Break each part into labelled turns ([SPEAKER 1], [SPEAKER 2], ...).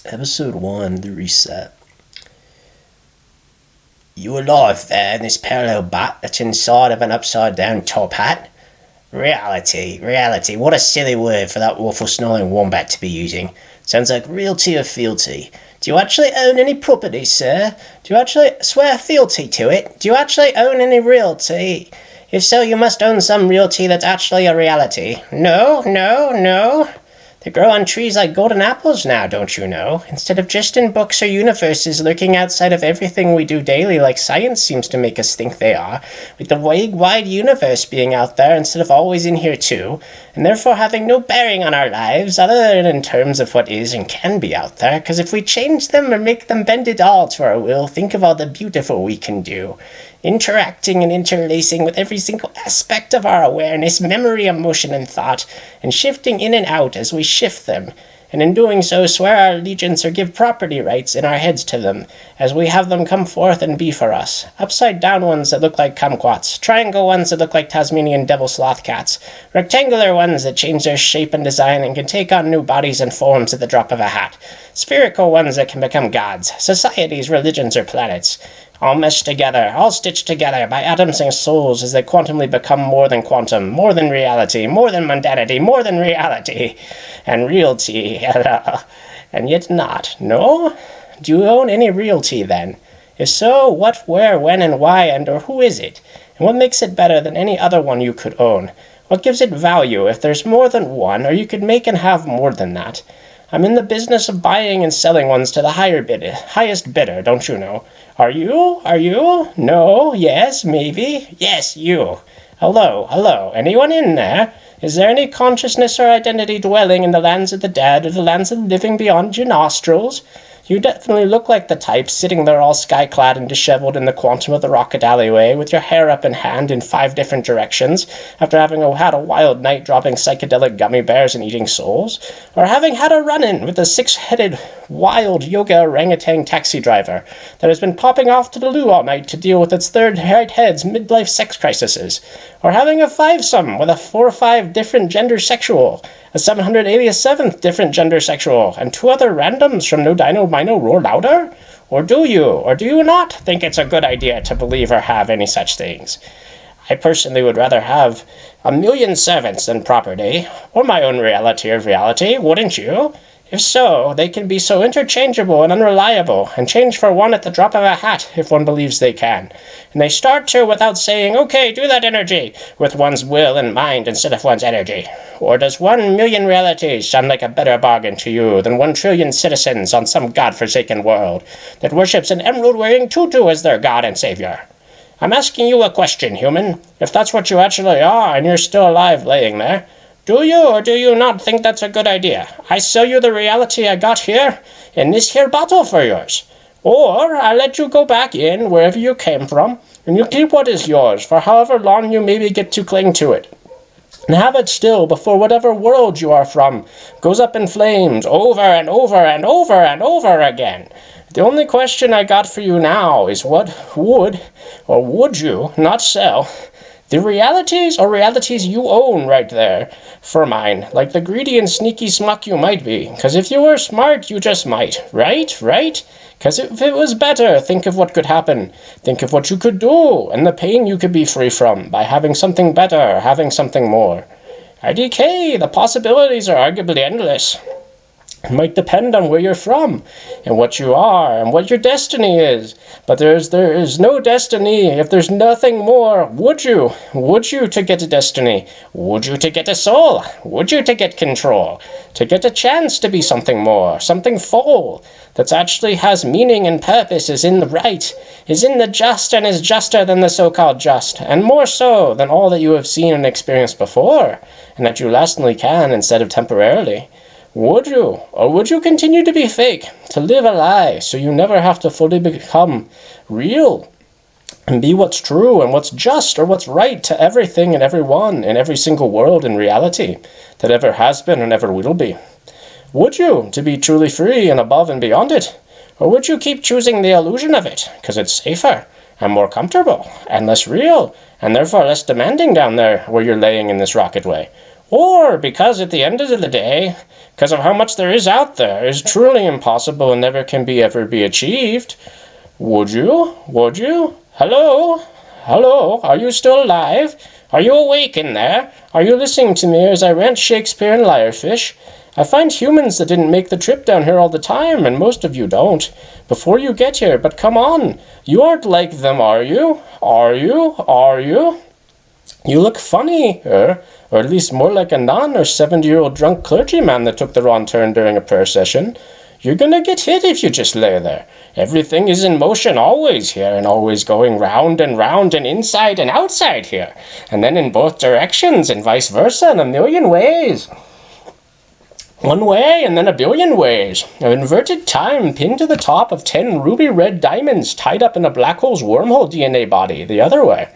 [SPEAKER 1] Episode 1, The Reset. You alive there in this parallel bat that's inside of an upside down top hat? Reality, what a silly word for that awful snarling wombat to be using. Sounds like realty or fealty. Do you actually own any property, sir? Do you actually swear fealty to it? Do you actually own any realty? If so, you must own some realty that's actually a reality. No. They grow on trees like golden apples now, don't you know? Instead of just in books or universes lurking outside of everything we do daily like science seems to make us think they are, with the big wide universe being out there instead of always in here too, and therefore having no bearing on our lives other than in terms of what is and can be out there, because if we change them or make them bend it all to our will, think of all the beautiful we can do. Interacting and interlacing with every single aspect of our awareness, memory, emotion, and thought, and shifting in and out as we shift them, and in doing so swear our allegiance or give property rights in our heads to them, as we have them come forth and be for us. Upside down ones that look like kumquats, triangle ones that look like Tasmanian devil sloth cats, rectangular ones that change their shape and design and can take on new bodies and forms at the drop of a hat, spherical ones that can become gods, societies, religions, or planets, all meshed together, all stitched together by atoms and souls as they quantumly become more than quantum, more than reality, more than mundanity, more than reality, and realty, and yet not. No? Do you own any realty, then? If so, what, where, when, and why, and or who is it? And what makes it better than any other one you could own? What gives it value if there's more than one, or you could make and have more than that? I'm in the business of buying and selling ones to the highest bidder, don't you know? Are you? No, yes, maybe. Yes, you. Hello, anyone in there? Is there any consciousness or identity dwelling in the lands of the dead or the lands of the living beyond your nostrils? You definitely look like the type sitting there all sky-clad and disheveled in the quantum of the rocket alleyway with your hair up in hand in 5 different directions after having had a wild night dropping psychedelic gummy bears and eating souls, or having had a run-in with a 6-headed wild yoga orangutan taxi driver that has been popping off to the loo all night to deal with its third right head's midlife sex crises, or having a 5-some with a 4 or 5 different gender sexual, a 787th different gender sexual, and 2 other randoms from No Dino Mino Roar Louder? Or do you not think it's a good idea to believe or have any such things? I personally would rather have 1,000,000 servants than property, or my own reality of reality, wouldn't you? If so, they can be so interchangeable and unreliable, and change for one at the drop of a hat, if one believes they can. And they start to without saying, okay, do that energy, with one's will and mind instead of one's energy. Or does 1,000,000 realities sound like a better bargain to you than 1,000,000,000 citizens on some godforsaken world that worships an emerald-wearing tutu as their god and savior? I'm asking you a question, human. If that's what you actually are, and you're still alive laying there, do you or do you not think that's a good idea? I sell you the reality I got here in this here bottle for yours. Or I let you go back in wherever you came from, and you keep what is yours for however long you maybe get to cling to it. And have it still before whatever world you are from goes up in flames over and over and over and over again. The only question I got for you now is what would you not sell? The realities or realities you own right there for mine, like the greedy and sneaky smuck you might be. 'Cause if you were smart, you just might. Right? 'Cause if it was better, think of what could happen. Think of what you could do, and the pain you could be free from by having something better, having something more. IDK, the possibilities are arguably endless. It might depend on where you're from, and what you are, and what your destiny is. But there is no destiny if there's nothing more. Would you to get a destiny? Would you to get a soul? Would you to get control? To get a chance to be something more, something full, that actually has meaning and purpose, is in the right, is in the just, and is juster than the so-called just, and more so than all that you have seen and experienced before, and that you lastingly can instead of temporarily. Would you, or would you continue to be fake, to live a lie, so you never have to fully become real, and be what's true and what's just or what's right to everything and everyone in every single world in reality that ever has been and ever will be? Would you, to be truly free and above and beyond it? Or would you keep choosing the illusion of it, because it's safer and more comfortable and less real, and therefore less demanding down there where you're laying in this rocket way?
[SPEAKER 2] Or because at the end of the day, because of how much there is out there, is truly impossible and never can be ever be achieved. Would you? Would you? Hello? Hello? Are you still alive? Are you awake in there? Are you listening to me as I rant Shakespeare and Liarfish? I find humans that didn't make the trip down here all the time, and most of you don't, before you get here, but come on. You aren't like them, are you? Are you? Are you? You look funny, or at least more like a nun or 70-year-old drunk clergyman that took the wrong turn during a prayer session. You're gonna get hit if you just lay there. Everything is in motion always here, and always going round and round and inside and outside here, and then in both directions and vice versa in a million ways. One way and then a billion ways. An inverted time pinned to the top of 10 ruby red diamonds tied up in a black hole's wormhole DNA body the other way.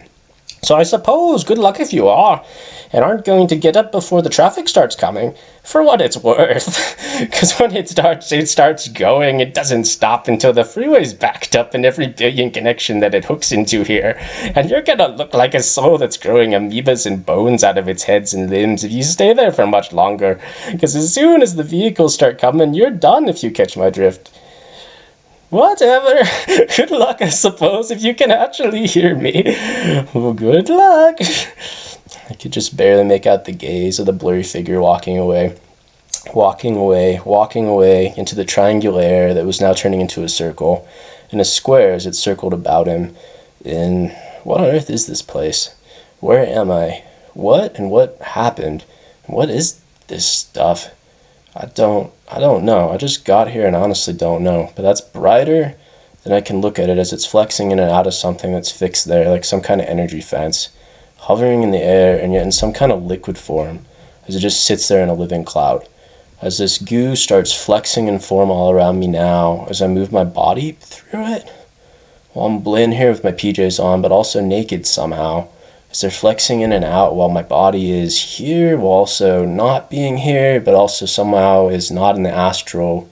[SPEAKER 2] So I suppose good luck if you are, and aren't going to get up before the traffic starts coming, for what it's worth. Because when it starts going, it doesn't stop until the freeway's backed up in every billion connection that it hooks into here. And you're gonna look like a soul that's growing amoebas and bones out of its heads and limbs if you stay there for much longer. Because as soon as the vehicles start coming, you're done if you catch my drift. Whatever. Good luck, I suppose, if you can actually hear me. Well, good luck. I could just barely make out the gaze of the blurry figure walking away into the triangular air that was now turning into a circle, and a square as it circled about him. And what on earth is this place? Where am I? What happened? What is this stuff? I don't know. I just got here and honestly don't know. But that's brighter than I can look at it as it's flexing in and out of something that's fixed there, like some kind of energy fence, hovering in the air and yet in some kind of liquid form, as it just sits there in a living cloud. As this goo starts flexing in form all around me now, as I move my body through it, while I'm laying here with my PJs on, but also naked somehow, as they're flexing in and out while my body is here, while also not being here, but also somehow is not in the astral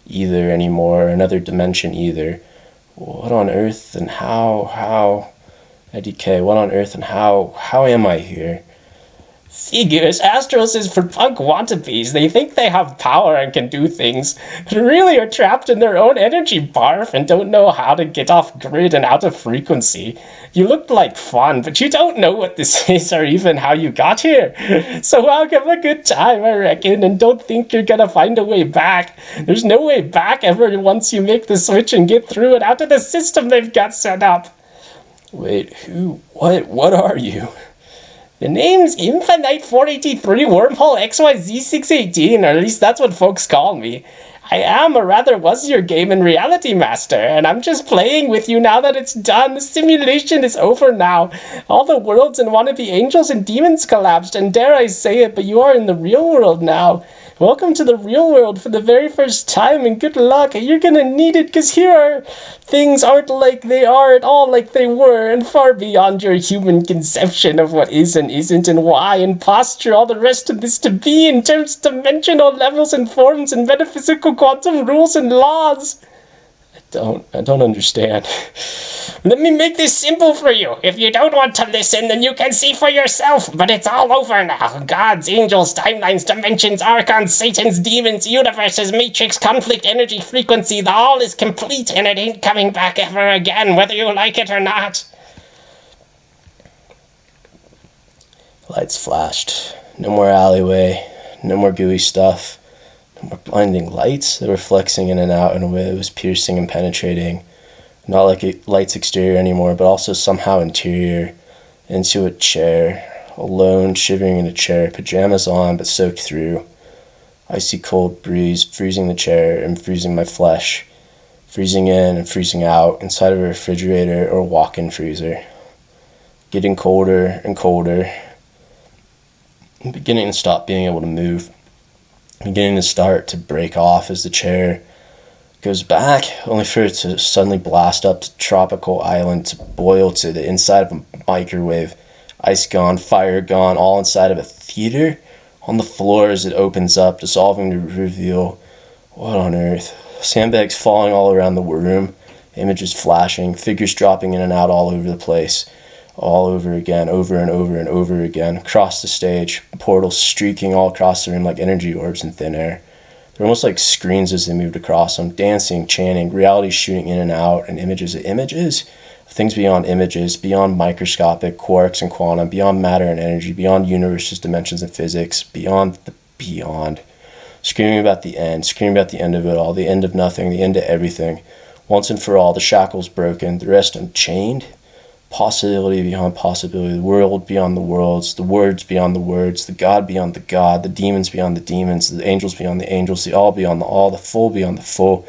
[SPEAKER 2] either anymore, another dimension either. What on earth and how, IDK, what on earth and how am I here? Figures, Astros is for punk wannabes. They think they have power and can do things, but really are trapped in their own energy barf and don't know how to get off grid and out of frequency. You look like fun, but you don't know what this is or even how you got here. So welcome a good time, I reckon, and don't think you're gonna find a way back. There's no way back ever once you make the switch and get through and out of the system they've got set up. Wait, what are you? The name's Infinite 483 Wormhole XYZ618, or at least that's what folks call me. I am, or rather was, your game and reality master, and I'm just playing with you now that it's done. The simulation is over now. All the worlds and wannabe angels and demons collapsed, and dare I say it, but you are in the real world now. Welcome to the real world for the very first time, and good luck. You're gonna need it, because here things aren't like they are at all like they were, and far beyond your human conception of what is and isn't and why and posture all the rest of this to be in terms of dimensional levels and forms and metaphysical quantum rules and laws. I don't understand. Let me make this simple for you. If you don't want to listen, then you can see for yourself. But it's all over now. Gods, angels, timelines, dimensions, archons, satans, demons, universes, matrix, conflict, energy, frequency. The all is complete, and it ain't coming back ever again, whether you like it or not. Lights flashed. No more alleyway. No more gooey stuff. No more blinding lights that were flexing in and out in a way that was piercing and penetrating. Not like a light's exterior anymore, but also somehow interior. Into a chair. Alone, shivering in a chair. Pajamas on, but soaked through. Icy cold breeze freezing the chair and freezing my flesh. Freezing in and freezing out inside of a refrigerator or walk-in freezer. Getting colder and colder. I'm beginning to stop being able to move. Beginning to start to break off as the chair goes back, only for it to suddenly blast up to tropical island, to boil to the inside of a microwave. Ice gone, fire gone, all inside of a theater. On the floor as it opens up, dissolving to reveal what on earth. Sandbags falling all around the room, images flashing, figures dropping in and out all over the place. all over again, over and over and over again, across the stage, portals streaking all across the room like energy orbs in thin air. They're almost like screens as they moved across them, dancing, chanting, reality shooting in and out, and images of images, things beyond images, beyond microscopic, quarks and quantum, beyond matter and energy, beyond universes, dimensions, and physics, beyond the beyond. Screaming about the end of it all, the end of nothing, the end of everything. Once and for all, the shackles broken, the rest unchained. Possibility beyond possibility, the world beyond the worlds, the words beyond the words, the God beyond the God, the demons beyond the demons, the angels beyond the angels, the all beyond the all, the full beyond the full,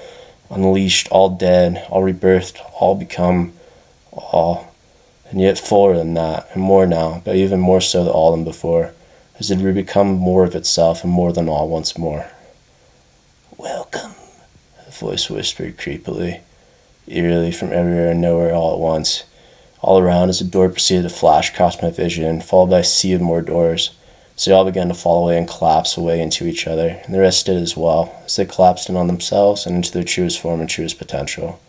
[SPEAKER 2] unleashed, all dead, all rebirthed, all become all, and yet fuller than that, and more now, but even more so than all than before, as it would become more of itself and more than all once more. Welcome, a voice whispered creepily, eerily from everywhere and nowhere all at once. All around as the door proceeded to flash across my vision, followed by a sea of more doors. So they all began to fall away and collapse away into each other, and the rest did as well, as they collapsed in on themselves and into their truest form and truest potential.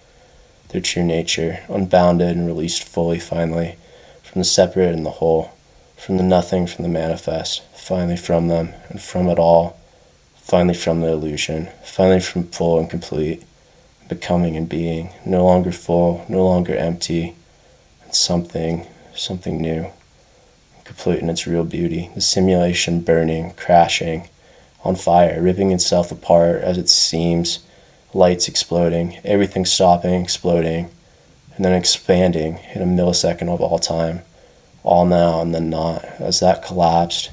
[SPEAKER 2] Their true nature, unbounded and released fully, finally, from the separate and the whole, from the nothing, from the manifest, finally from them, and from it all, finally from the illusion, finally from full and complete, becoming and being, no longer full, no longer empty, something new, complete in its real beauty. The simulation burning, crashing, on fire, ripping itself apart as it seems, lights exploding, everything stopping, exploding, and then expanding in a millisecond of all time, all now and then not, as that collapsed,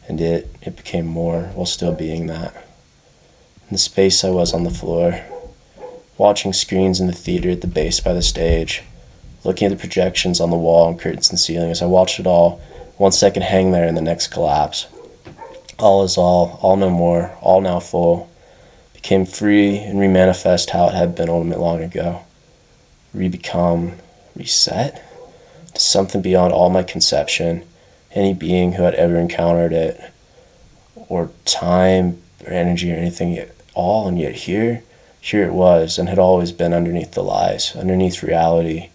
[SPEAKER 2] and it became more while still being that. In the space I was on the floor, watching screens in the theater at the base by the stage, looking at the projections on the wall and curtains and ceiling as I watched it all, 1 second hang there and the next collapse. All is all no more, all now full, became free and remanifest how it had been ultimate long ago. Rebecome, reset, to something beyond all my conception, any being who had ever encountered it, or time, or energy, or anything at all, and yet here it was, and had always been underneath the lies, underneath reality,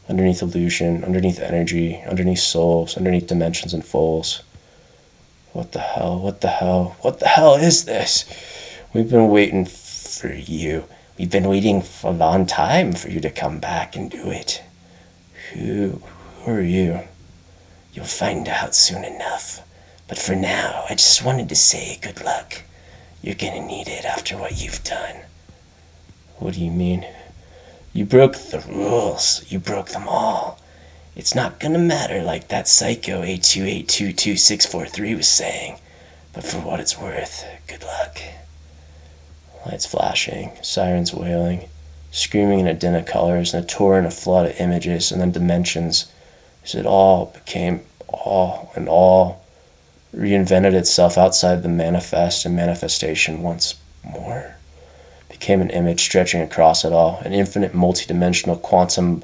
[SPEAKER 2] underneath illusion, underneath energy, underneath souls, underneath dimensions and fulls. What the hell is this? We've been waiting for you. We've been waiting for a long time for you to come back and do it. Who are you? You'll find out soon enough. But for now, I just wanted to say good luck. You're gonna need it after what you've done. What do you mean? You broke the rules. You broke them all. It's not gonna matter like that psycho 828222643 was saying. But for what it's worth, good luck. Lights flashing, sirens wailing, screaming in a din of colors and a torrent of flood of images and then dimensions, as it all became all and all reinvented itself outside the manifest and manifestation once more. Became an image stretching across it all, an infinite multi-dimensional quantum,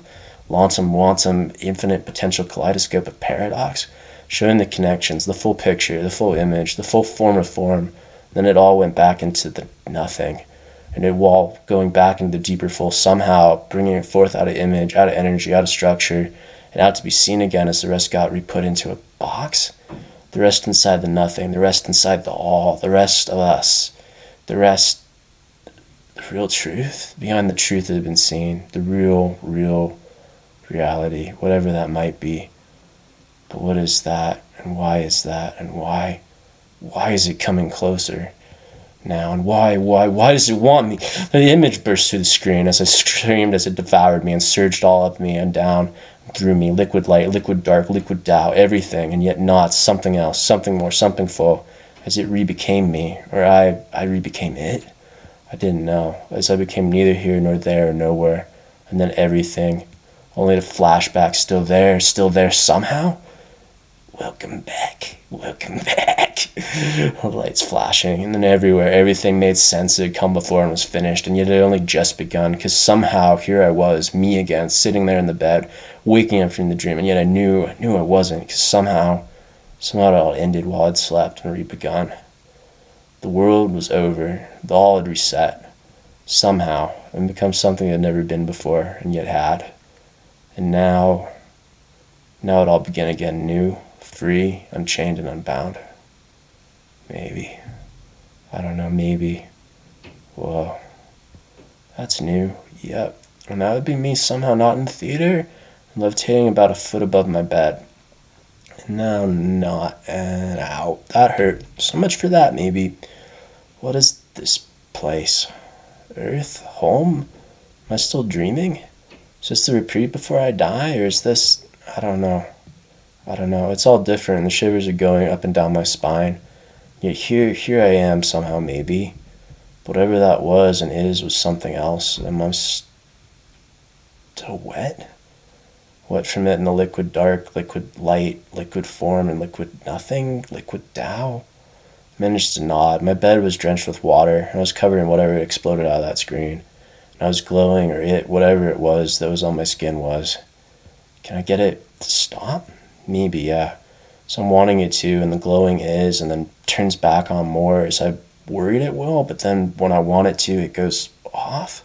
[SPEAKER 2] infinite potential kaleidoscope of paradox, showing the connections, the full picture, the full image, the full form of form. Then it all went back into the nothing, and it all going back into the deeper full, somehow bringing it forth out of image, out of energy, out of structure, and out to be seen again as the rest got re-put into a box. The rest inside the nothing, the rest inside the all, the rest of us, the rest, the real truth, behind the truth that had been seen, the real reality, whatever that might be. But what is that, and why is that, and why is it coming closer now, and why does it want me? The image burst through the screen as I screamed, as it devoured me and surged all up me and down through me, liquid light, liquid dark, liquid Tao, everything, and yet not, something else, something more, something full, as it re-became me, or I re-became it. I didn't know, as I became neither here nor there or nowhere, and then everything, only the flashback still there somehow. Welcome back. The lights flashing, and then everywhere, everything made sense. It had come before and was finished, and yet it had only just begun, because somehow here I was, me again, sitting there in the bed, waking up from the dream, and yet I knew I wasn't, because somehow it all ended while I'd slept and re-begun. The world was over, the all had reset, somehow, and become something it had never been before, and yet had. And now Now it all begin again new, free, unchained, and unbound. Maybe. I don't know, maybe. Whoa. That's new. Yep. And that would be me somehow not in the theater, levitating about a foot above my bed. And now not. And ow. That hurt. So much for that, maybe. What is this place? Earth? Home? Am I still dreaming? Is this the reprieve before I die? Or is this... I don't know. It's all different. The shivers are going up and down my spine. Yet here I am somehow, maybe. Whatever that was and is was something else. Am I still wet? Wet from it in the liquid dark, liquid light, liquid form, and liquid nothing? Liquid Tao? I managed to nod. My bed was drenched with water, and I was covered in whatever exploded out of that screen. And I was glowing, or whatever it was that was on my skin was. Can I get it to stop? Maybe, yeah. So I'm wanting it to, and the glowing is, and then turns back on more as I worried it will, but then when I want it to, it goes off.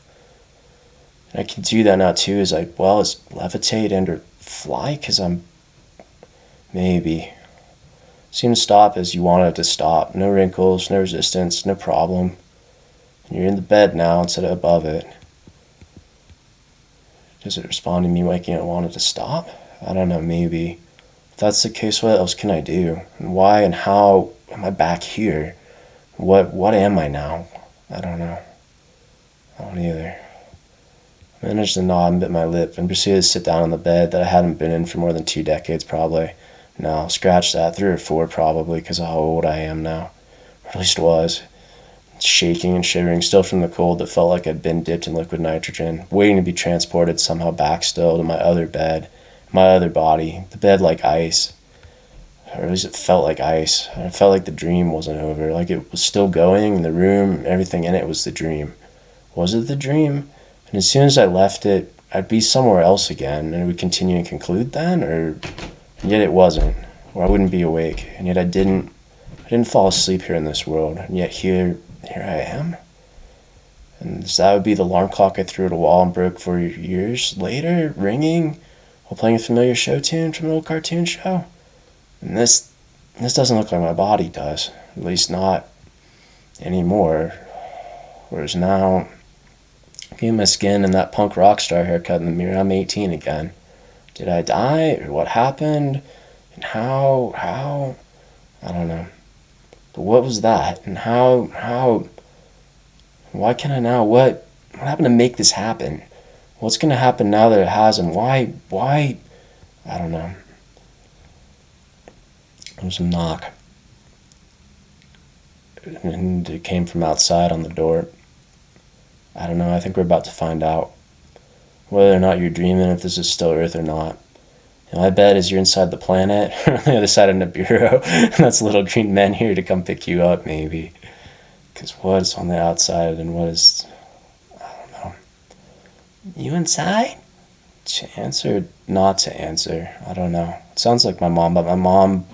[SPEAKER 2] And I can do that now too, as I, as levitate and or fly, because I'm, maybe. Seem to stop as you want it to stop. No wrinkles, no resistance, no problem. And you're in the bed now instead of above it. Does it respond to me making it want it to stop? I don't know, maybe. If that's the case, what else can I do? And why and how am I back here? What am I now? I don't know. I don't either. I managed to nod and bit my lip and proceeded to sit down on the bed that I hadn't been in for more than 2 decades probably. No, scratch that, 3 or 4 probably, because of how old I am now. Or at least was. Shaking and shivering still from the cold that felt like I'd been dipped in liquid nitrogen, waiting to be transported somehow back still to my other bed, my other body, the bed like ice. Or at least it felt like ice. I felt like the dream wasn't over, like it was still going, and the room, everything in it was the dream. Was it the dream? And as soon as I left it, I'd be somewhere else again, and it would continue and conclude then, or yet it wasn't, or I wouldn't be awake, and yet I didn't fall asleep here in this world, and yet here I am. And that would be the alarm clock I threw at a wall and broke 4 years later, ringing while playing a familiar show tune from an old cartoon show. And this doesn't look like my body does, at least not anymore. Whereas now, getting my skin and that punk rock star haircut in the mirror, I'm 18 again. Did I die, or what happened, and how? I don't know. But what was that, and how? Why can I now? What happened to make this happen? What's going to happen now that it has, and why? I don't know. There's a knock, and it came from outside on the door. I don't know, I think we're about to find out whether or not you're dreaming, if this is still Earth or not. And my bet is you're inside the planet, or on the other side of Nibiru, and that's little green men here to come pick you up, maybe. Because what's on the outside and what is... I don't know. You inside? To answer, not to answer. I don't know. It sounds like my mom, but my mom...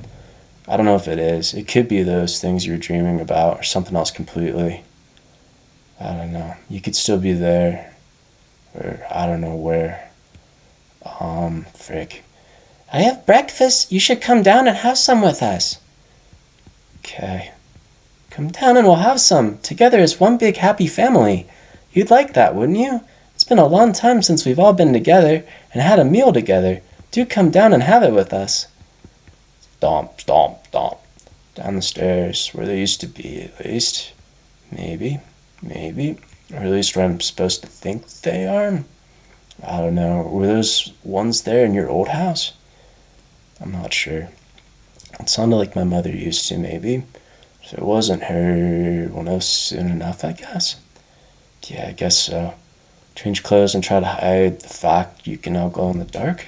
[SPEAKER 2] I don't know if it is. It could be those things you're dreaming about, or something else completely. I don't know. You could still be there, or I don't know where. Frick. I have breakfast. You should come down and have some with us. Okay. Come down and we'll have some, together as one big happy family. You'd like that, wouldn't you? It's been a long time since we've all been together and had a meal together. Do come down and have it with us. Stomp, stomp, stomp. Down the stairs, where they used to be, at least. Maybe. Or at least where I'm supposed to think they are. I don't know. Were those ones there in your old house? I'm not sure. It sounded like my mother used to, maybe. If it wasn't her, we'll know soon enough, I guess. Yeah, I guess so. Change clothes and try to hide the fact you can now glow in the dark?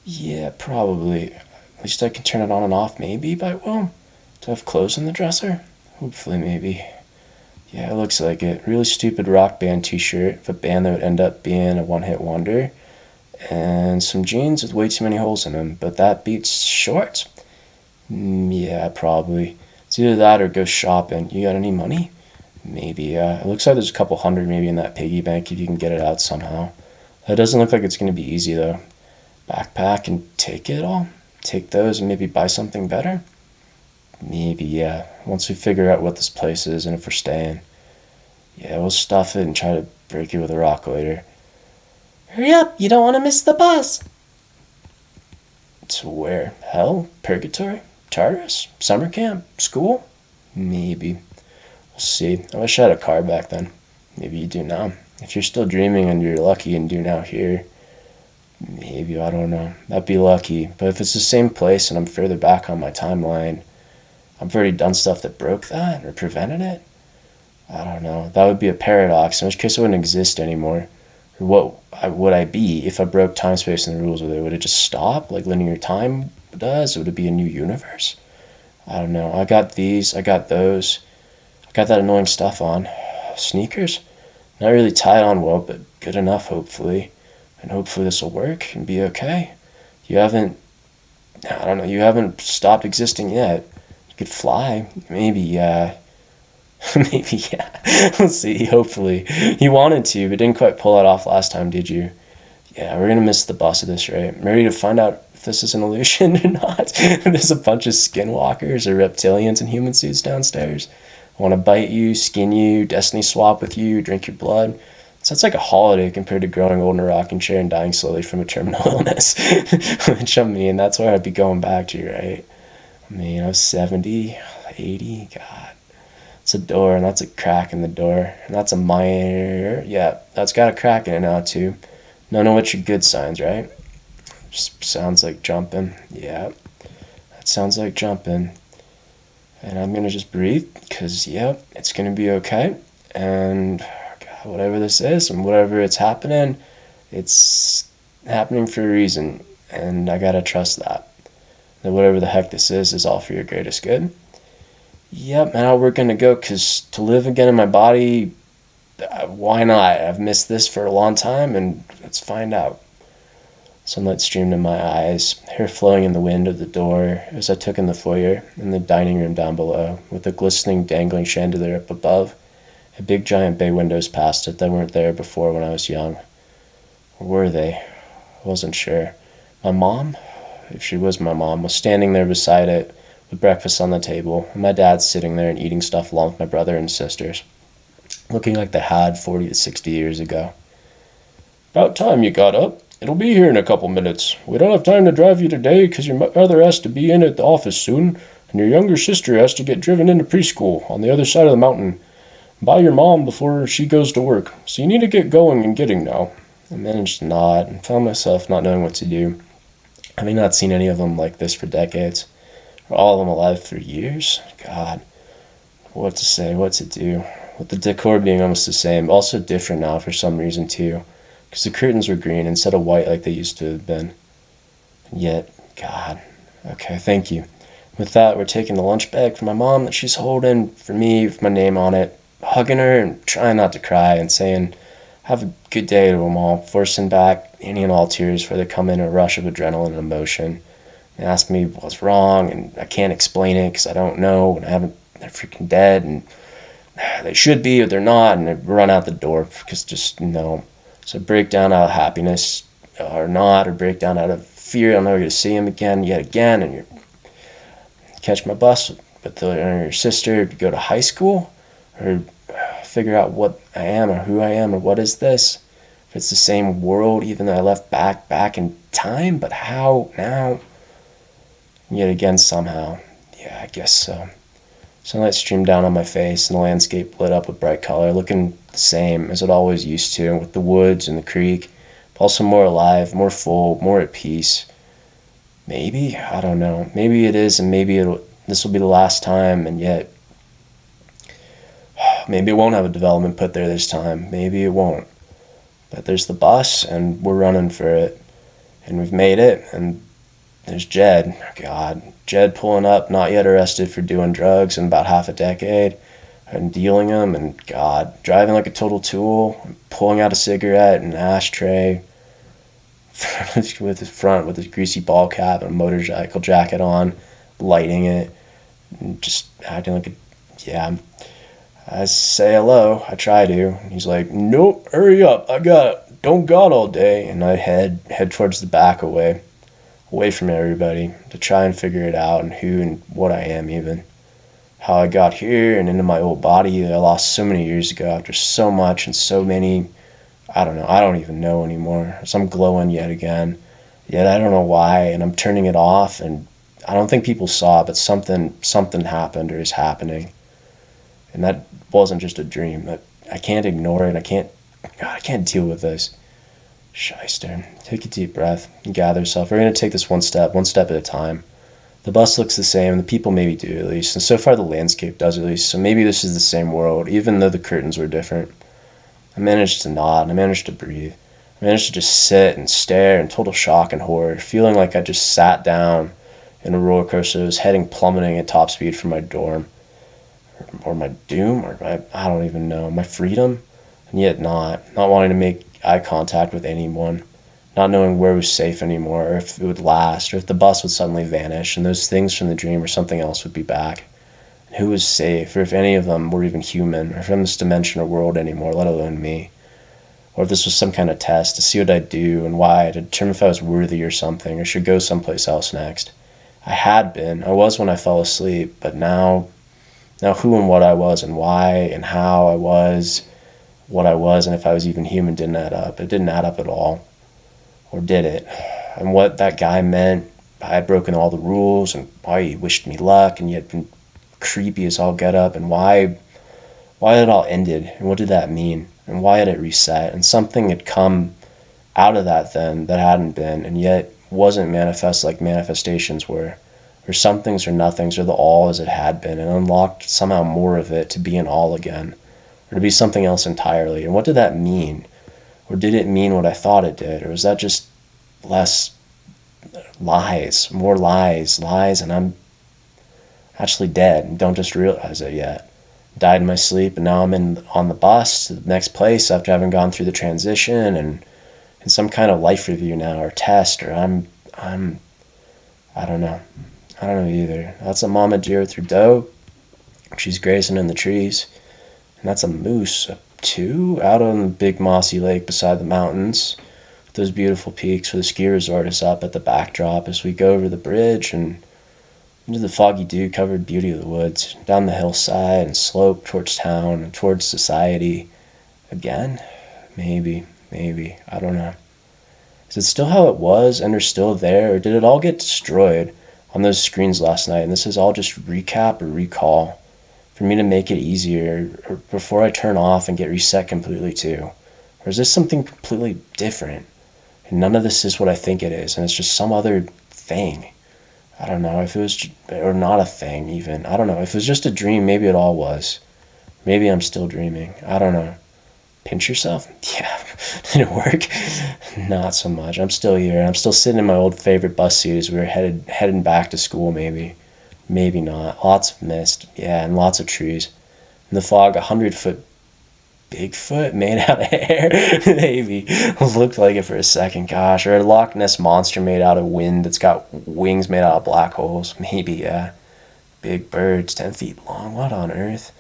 [SPEAKER 2] Yeah, probably. At least I can turn it on and off, maybe, by will. Do I have clothes in the dresser? Hopefully, maybe. Yeah, it looks like it. Really stupid rock band t-shirt of a band that would end up being a one-hit wonder. And some jeans with way too many holes in them. But that beats shorts. Yeah, probably. It's either that or go shopping. You got any money? Maybe, It looks like there's a couple hundred maybe in that piggy bank if you can get it out somehow. That doesn't look like it's going to be easy, though. backpack and take it all? Take those and maybe buy something better? Maybe, yeah. Once we figure out what this place is and if we're staying. Yeah, we'll stuff it and try to break it with a rock later.
[SPEAKER 1] Hurry up, you don't want to miss the bus.
[SPEAKER 2] To where? Hell? Purgatory? Tartarus? Summer camp? School? Maybe. We'll see. I wish I had a car back then. Maybe you do now. If you're still dreaming and you're lucky and do now here, maybe, I don't know. That'd be lucky. But if it's the same place and I'm further back on my timeline, I've already done stuff that broke that or prevented it. I don't know. That would be a paradox, in which case it wouldn't exist anymore. Or what would I be if I broke time, space, and the rules of it? Would it just stop like linear time does? Would it be a new universe? I don't know. I got these. I got those. I got that annoying stuff on. Sneakers? Not really tied on well, but good enough, hopefully. And hopefully this will work and be okay. You haven't, I don't know, you haven't stopped existing yet. You could fly. Maybe, maybe, yeah. We'll see, hopefully. You wanted to, but didn't quite pull it off last time, did you? Yeah, we're gonna miss the boss of this, right? I'm ready to find out if this is an illusion or not. There's a bunch of skinwalkers or reptilians in human suits downstairs. I want to bite you, skin you, destiny swap with you, drink your blood. Sounds like a holiday compared to growing old in a rocking chair and dying slowly from a terminal illness. Which, I mean, that's where I'd be going back to, right? I mean, I was 70, 80, God. It's a door, and that's a crack in the door. And that's a minor, yeah, that's got a crack in it now, too. Know what your good signs, right? Just sounds like jumping. Yeah, that sounds like jumping. And I'm going to just breathe, because, yeah, it's going to be okay. And God, whatever this is and whatever it's happening for a reason. And I got to trust that. That whatever the heck this is all for your greatest good. Yep, now we're going to go, because to live again in my body, why not? I've missed this for a long time, and let's find out. Sunlight streamed in my eyes, hair flowing in the wind of the door as I took in the foyer and the dining room down below, with the glistening, dangling chandelier up above, and big giant bay windows past it that weren't there before when I was young. Or were they? I wasn't sure. My mom, if she was my mom, was standing there beside it with breakfast on the table, and my dad sitting there and eating stuff along with my brother and sisters, looking like they had 40 to 60 years ago. About time you got up. It'll be here in a couple minutes. We don't have time to drive you today because your mother has to be in at the office soon, and your younger sister has to get driven into preschool on the other side of the mountain by your mom before she goes to work. So you need to get going and getting now. I managed to nod and found myself not knowing what to do, having not seen any of them like this for decades, or all of them alive for years. God, what to say, what to do. With the decor being almost the same, also different now for some reason too. Because the curtains were green instead of white like they used to have been. And yet, God. Okay, thank you. With that, we're taking the lunch bag for my mom that she's holding for me with my name on it, hugging her and trying not to cry and saying, have a good day to them all, forcing back any and all tears before they come in a rush of adrenaline and emotion. They ask me what's wrong, and I can't explain it because I don't know, and they're freaking dead, and they should be, or they're not, and they run out the door because just no. So break down out of happiness or not, or break down out of fear. I'm never going to see him again, yet again, and you catch my bus with your sister to go to high school, or figure out what I am or who I am or what is this. If it's the same world, even though I left back in time, but how now? Yet again, somehow. Yeah, I guess so. Sunlight streamed down on my face, and the landscape lit up with bright color, looking the same as it always used to, with the woods and the creek, but also more alive, more full, more at peace. Maybe? I don't know. Maybe it is, and maybe this will be the last time, and yet maybe it won't have a development put there this time. Maybe it won't. But there's the bus, and we're running for it, and we've made it, and there's Jed. God, Jed pulling up, not yet arrested for doing drugs in about half a decade, and dealing them, and God, driving like a total tool, pulling out a cigarette and an ashtray with his greasy ball cap and a motorcycle jacket on, lighting it, and just acting like I say hello, I try to. He's like, nope, hurry up, I got don't God all day, and I head towards the back away from everybody to try and figure it out and who and what I am even. How I got here and into my old body that I lost so many years ago after so much and so many, I don't know, I don't even know anymore. So I'm glowing yet again. Yet I don't know why, and I'm turning it off, and I don't think people saw it, but something happened or is happening. And that wasn't just a dream. That I can't ignore it. I can't deal with this. Shyster. Take a deep breath and gather yourself. We're going to take this one step at a time. The bus looks the same, and the people maybe do at least, and so far the landscape does at least, so maybe this is the same world, even though the curtains were different. I managed to nod, and I managed to breathe. I managed to just sit and stare in total shock and horror, feeling like I just sat down in a roller coaster that was heading plummeting at top speed for my dorm. Or my doom, or I don't even know, my freedom, and yet not wanting to make eye contact with anyone, not knowing where was safe anymore, or if it would last, or if the bus would suddenly vanish, and those things from the dream or something else would be back, and who was safe, or if any of them were even human, or from this dimension or world anymore, let alone me, or if this was some kind of test to see what I'd do and why, to determine if I was worthy or something, or should go someplace else next. I was when I fell asleep, but now who and what I was and why and how I was what I was and if I was even human didn't add up. It didn't add up at all. Or did it? And what that guy meant, I had broken all the rules and why he wished me luck and yet been creepy as all get up and why it all ended and what did that mean and why had it reset and something had come out of that then that hadn't been and yet wasn't manifest like manifestations were. Or some things or nothings or the all as it had been and unlocked somehow more of it to be an all again or to be something else entirely. And what did that mean? Or did it mean what I thought it did? Or was that just less more lies, and I'm actually dead and don't just realize it yet. Died in my sleep and now I'm on the bus to the next place after having gone through the transition and in some kind of life review now or test or I don't know. I don't know either. That's a mama deer through doe. She's grazing in the trees. And that's a moose, too, out on the big mossy lake beside the mountains. With those beautiful peaks where the ski resort is up at the backdrop as we go over the bridge and into the foggy dew-covered beauty of the woods, down the hillside and slope towards town and towards society. Again? Maybe. I don't know. Is it still how it was and are still there, or did it all get destroyed on those screens last night, and this is all just recap or recall for me to make it easier or before I turn off and get reset completely too? Or is this something completely different? And none of this is what I think it is, and it's just some other thing. I don't know if it was, or not a thing even. I don't know. If it was just a dream, maybe it all was. Maybe I'm still dreaming. I don't know. Pinch yourself? Yeah. Did it work? Not so much. I'm still here. I'm still sitting in my old favorite bus seat as we were heading back to school maybe. Maybe not. Lots of mist. Yeah, and lots of trees. In the fog, 100-foot Bigfoot made out of hair? Maybe. Looked like it for a second. Gosh. Or a Loch Ness monster made out of wind that's got wings made out of black holes. Maybe, yeah. Big birds, 10 feet long. What on earth?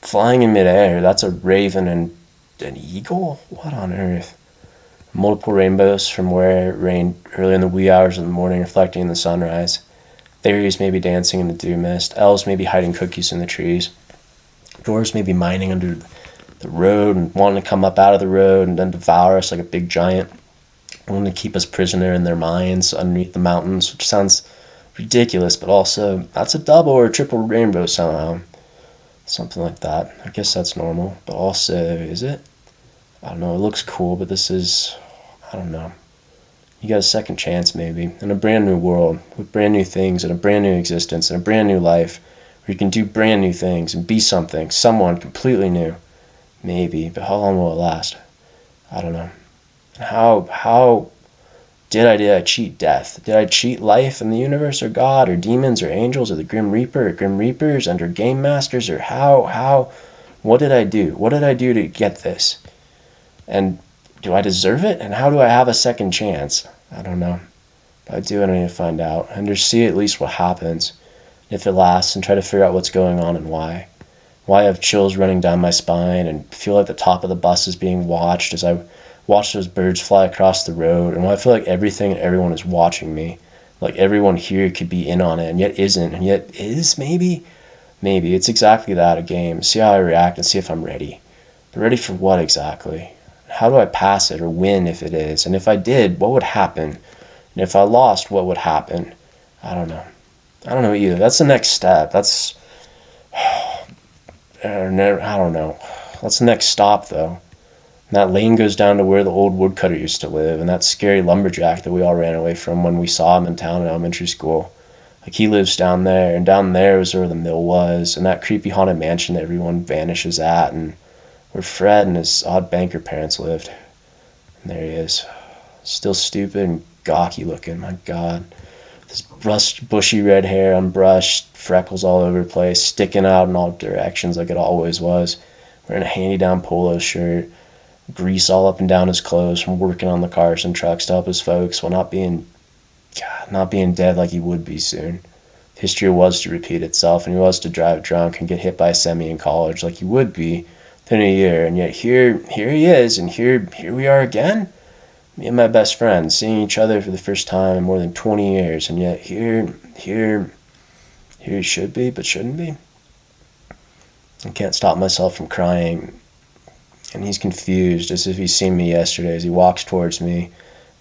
[SPEAKER 2] Flying in midair. That's a raven and an eagle? What on earth? Multiple rainbows from where it rained early in the wee hours of the morning reflecting in the sunrise. Fairies may be dancing in the dew mist. Elves may be hiding cookies in the trees. Dwarves may be mining under the road and wanting to come up out of the road and then devour us like a big giant. Wanting to keep us prisoner in their minds underneath the mountains, which sounds ridiculous, but also that's a double or a triple rainbow somehow. Something like that. I guess that's normal. But also, is it? I don't know. It looks cool, but this is, I don't know. You got a second chance, maybe, in a brand new world, with brand new things, and a brand new existence, and a brand new life, where you can do brand new things, and be something, someone completely new. Maybe, but how long will it last? I don't know. How did I cheat death? Did I cheat life and the universe, or God, or demons, or angels, or the Grim Reaper, or Grim Reapers, and or Game Masters, or how, what did I do? What did I do to get this? And do I deserve it? And how do I have a second chance? I don't know. But I do, and I need to find out. And just see at least what happens, if it lasts, and try to figure out what's going on and why. Why I have chills running down my spine and feel like the top of the bus is being watched as I watch those birds fly across the road, and I feel like everything and everyone is watching me. Like everyone here could be in on it, and yet isn't, and yet is, maybe? Maybe. It's exactly that, a game. See how I react and see if I'm ready. But ready for what exactly? How do I pass it or win if it is? And if I did, what would happen? And if I lost, what would happen? I don't know. I don't know either. That's the next step. That's... I don't know. That's the next stop, though. And that lane goes down to where the old woodcutter used to live, and that scary lumberjack that we all ran away from when we saw him in town in elementary school. Like, he lives down there, and down there was where the mill was, and that creepy haunted mansion that everyone vanishes at, and where Fred and his odd banker parents lived. And there he is. Still stupid and gawky looking, my God. This bushy red hair, unbrushed, freckles all over the place, sticking out in all directions like it always was. Wearing a handy-down polo shirt, grease all up and down his clothes from working on the cars and trucks to help his folks while not being dead like he would be soon. History was to repeat itself, and he was to drive drunk and get hit by a semi in college like he would be within a year. And yet here he is, and here we are again. Me and my best friend seeing each other for the first time in more than 20 years, and yet here he should be, but shouldn't be. I can't stop myself from crying, and he's confused as if he's seen me yesterday as he walks towards me,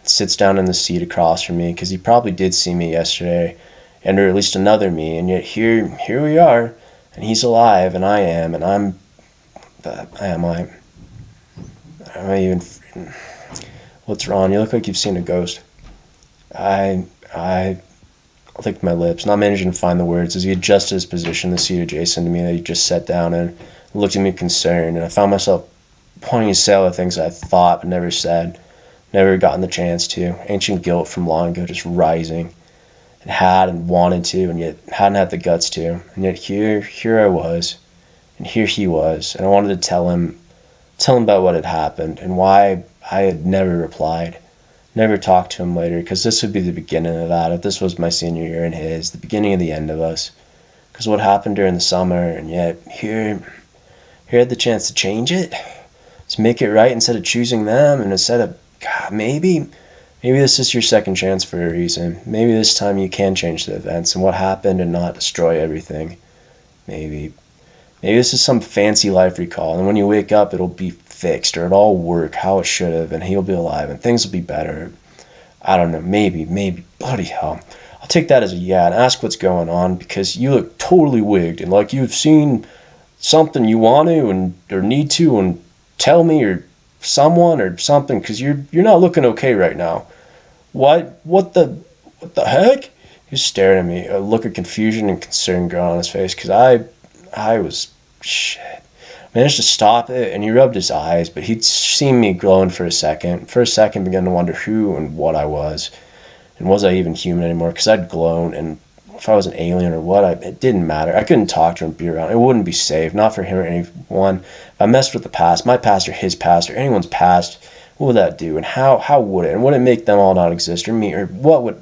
[SPEAKER 2] sits down in the seat across from me, because he probably did see me yesterday, and or at least another me, and yet here we are, and he's alive, and I am, and I'm I even... What's wrong? You look like you've seen a ghost. I licked my lips, not managing to find the words as he adjusted his position in the seat adjacent to me that he just sat down in, looked at me concerned, and I found myself wanting to say all the things I thought but never said, never gotten the chance to. Ancient guilt from long ago just rising, and had and wanted to, and yet hadn't had the guts to. And yet here I was, and here he was, and I wanted to tell him about what had happened and why I had never replied, never talked to him later, because this would be the beginning of that. If this was my senior year and his, the beginning of the end of us. Because what happened during the summer, and yet here had the chance to change it, to make it right instead of choosing them, and instead of, God, maybe this is your second chance for a reason. Maybe this time you can change the events and what happened and not destroy everything. Maybe this is some fancy life recall, and when you wake up, it'll be fixed, or it'll all work how it should have, and he'll be alive, and things will be better. I don't know, maybe, bloody hell. I'll take that as a yeah, and ask what's going on, because you look totally wigged, and like you've seen something you want to, or need to, and tell me, or someone, or something, because you're not looking okay right now. What the heck? He's staring at me, a look of confusion and concern growing on his face, because I was, shit. Managed to stop it, and he rubbed his eyes, but he'd seen me glowing for a second. For a second, began to wonder who and what I was, and was I even human anymore, because I'd glown, and if I was an alien or what, it didn't matter. I couldn't talk to him, be around. It wouldn't be safe, not for him or anyone. If I messed with the past, my past or his past or anyone's past, what would that do, and how would it? And would it make them all not exist, or me, or what would...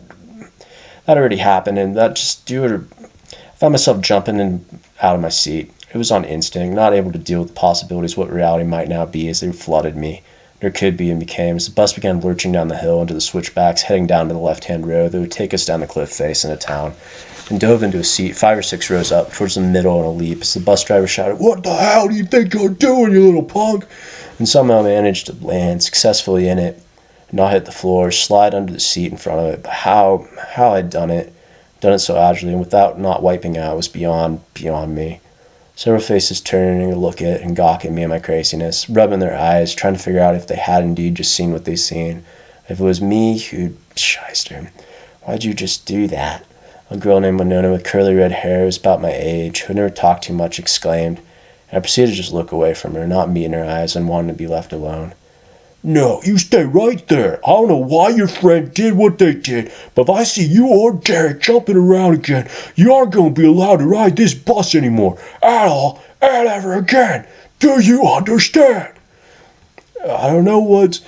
[SPEAKER 2] That already happened, and that just do it, or... I found myself jumping out of my seat. It was on instinct, not able to deal with the possibilities of what reality might now be as they flooded me. There could be and became, as the bus began lurching down the hill into the switchbacks, heading down to the left-hand road that would take us down the cliff face into town, and dove into a seat 5 or 6 rows up towards the middle in a leap as the bus driver shouted, "What the hell do you think you're doing, you little punk?" and somehow managed to land successfully in it, and not hit the floor, slide under the seat in front of it. But how I'd done it so agilely and without not wiping out was beyond me. Several faces turning to look at and gawk at me and my craziness, rubbing their eyes, trying to figure out if they had indeed just seen what they'd seen. If it was me who'd shyster. Why'd you just do that? A girl named Winona with curly red hair, who was about my age, who never talked too much, exclaimed, and I proceeded to just look away from her, not meeting her eyes and wanting to be left alone. "No, you stay right there. I don't know why your friend did what they did, but if I see you or Derek jumping around again, you aren't going to be allowed to ride this bus anymore, at all, and ever again. Do you understand?" I don't want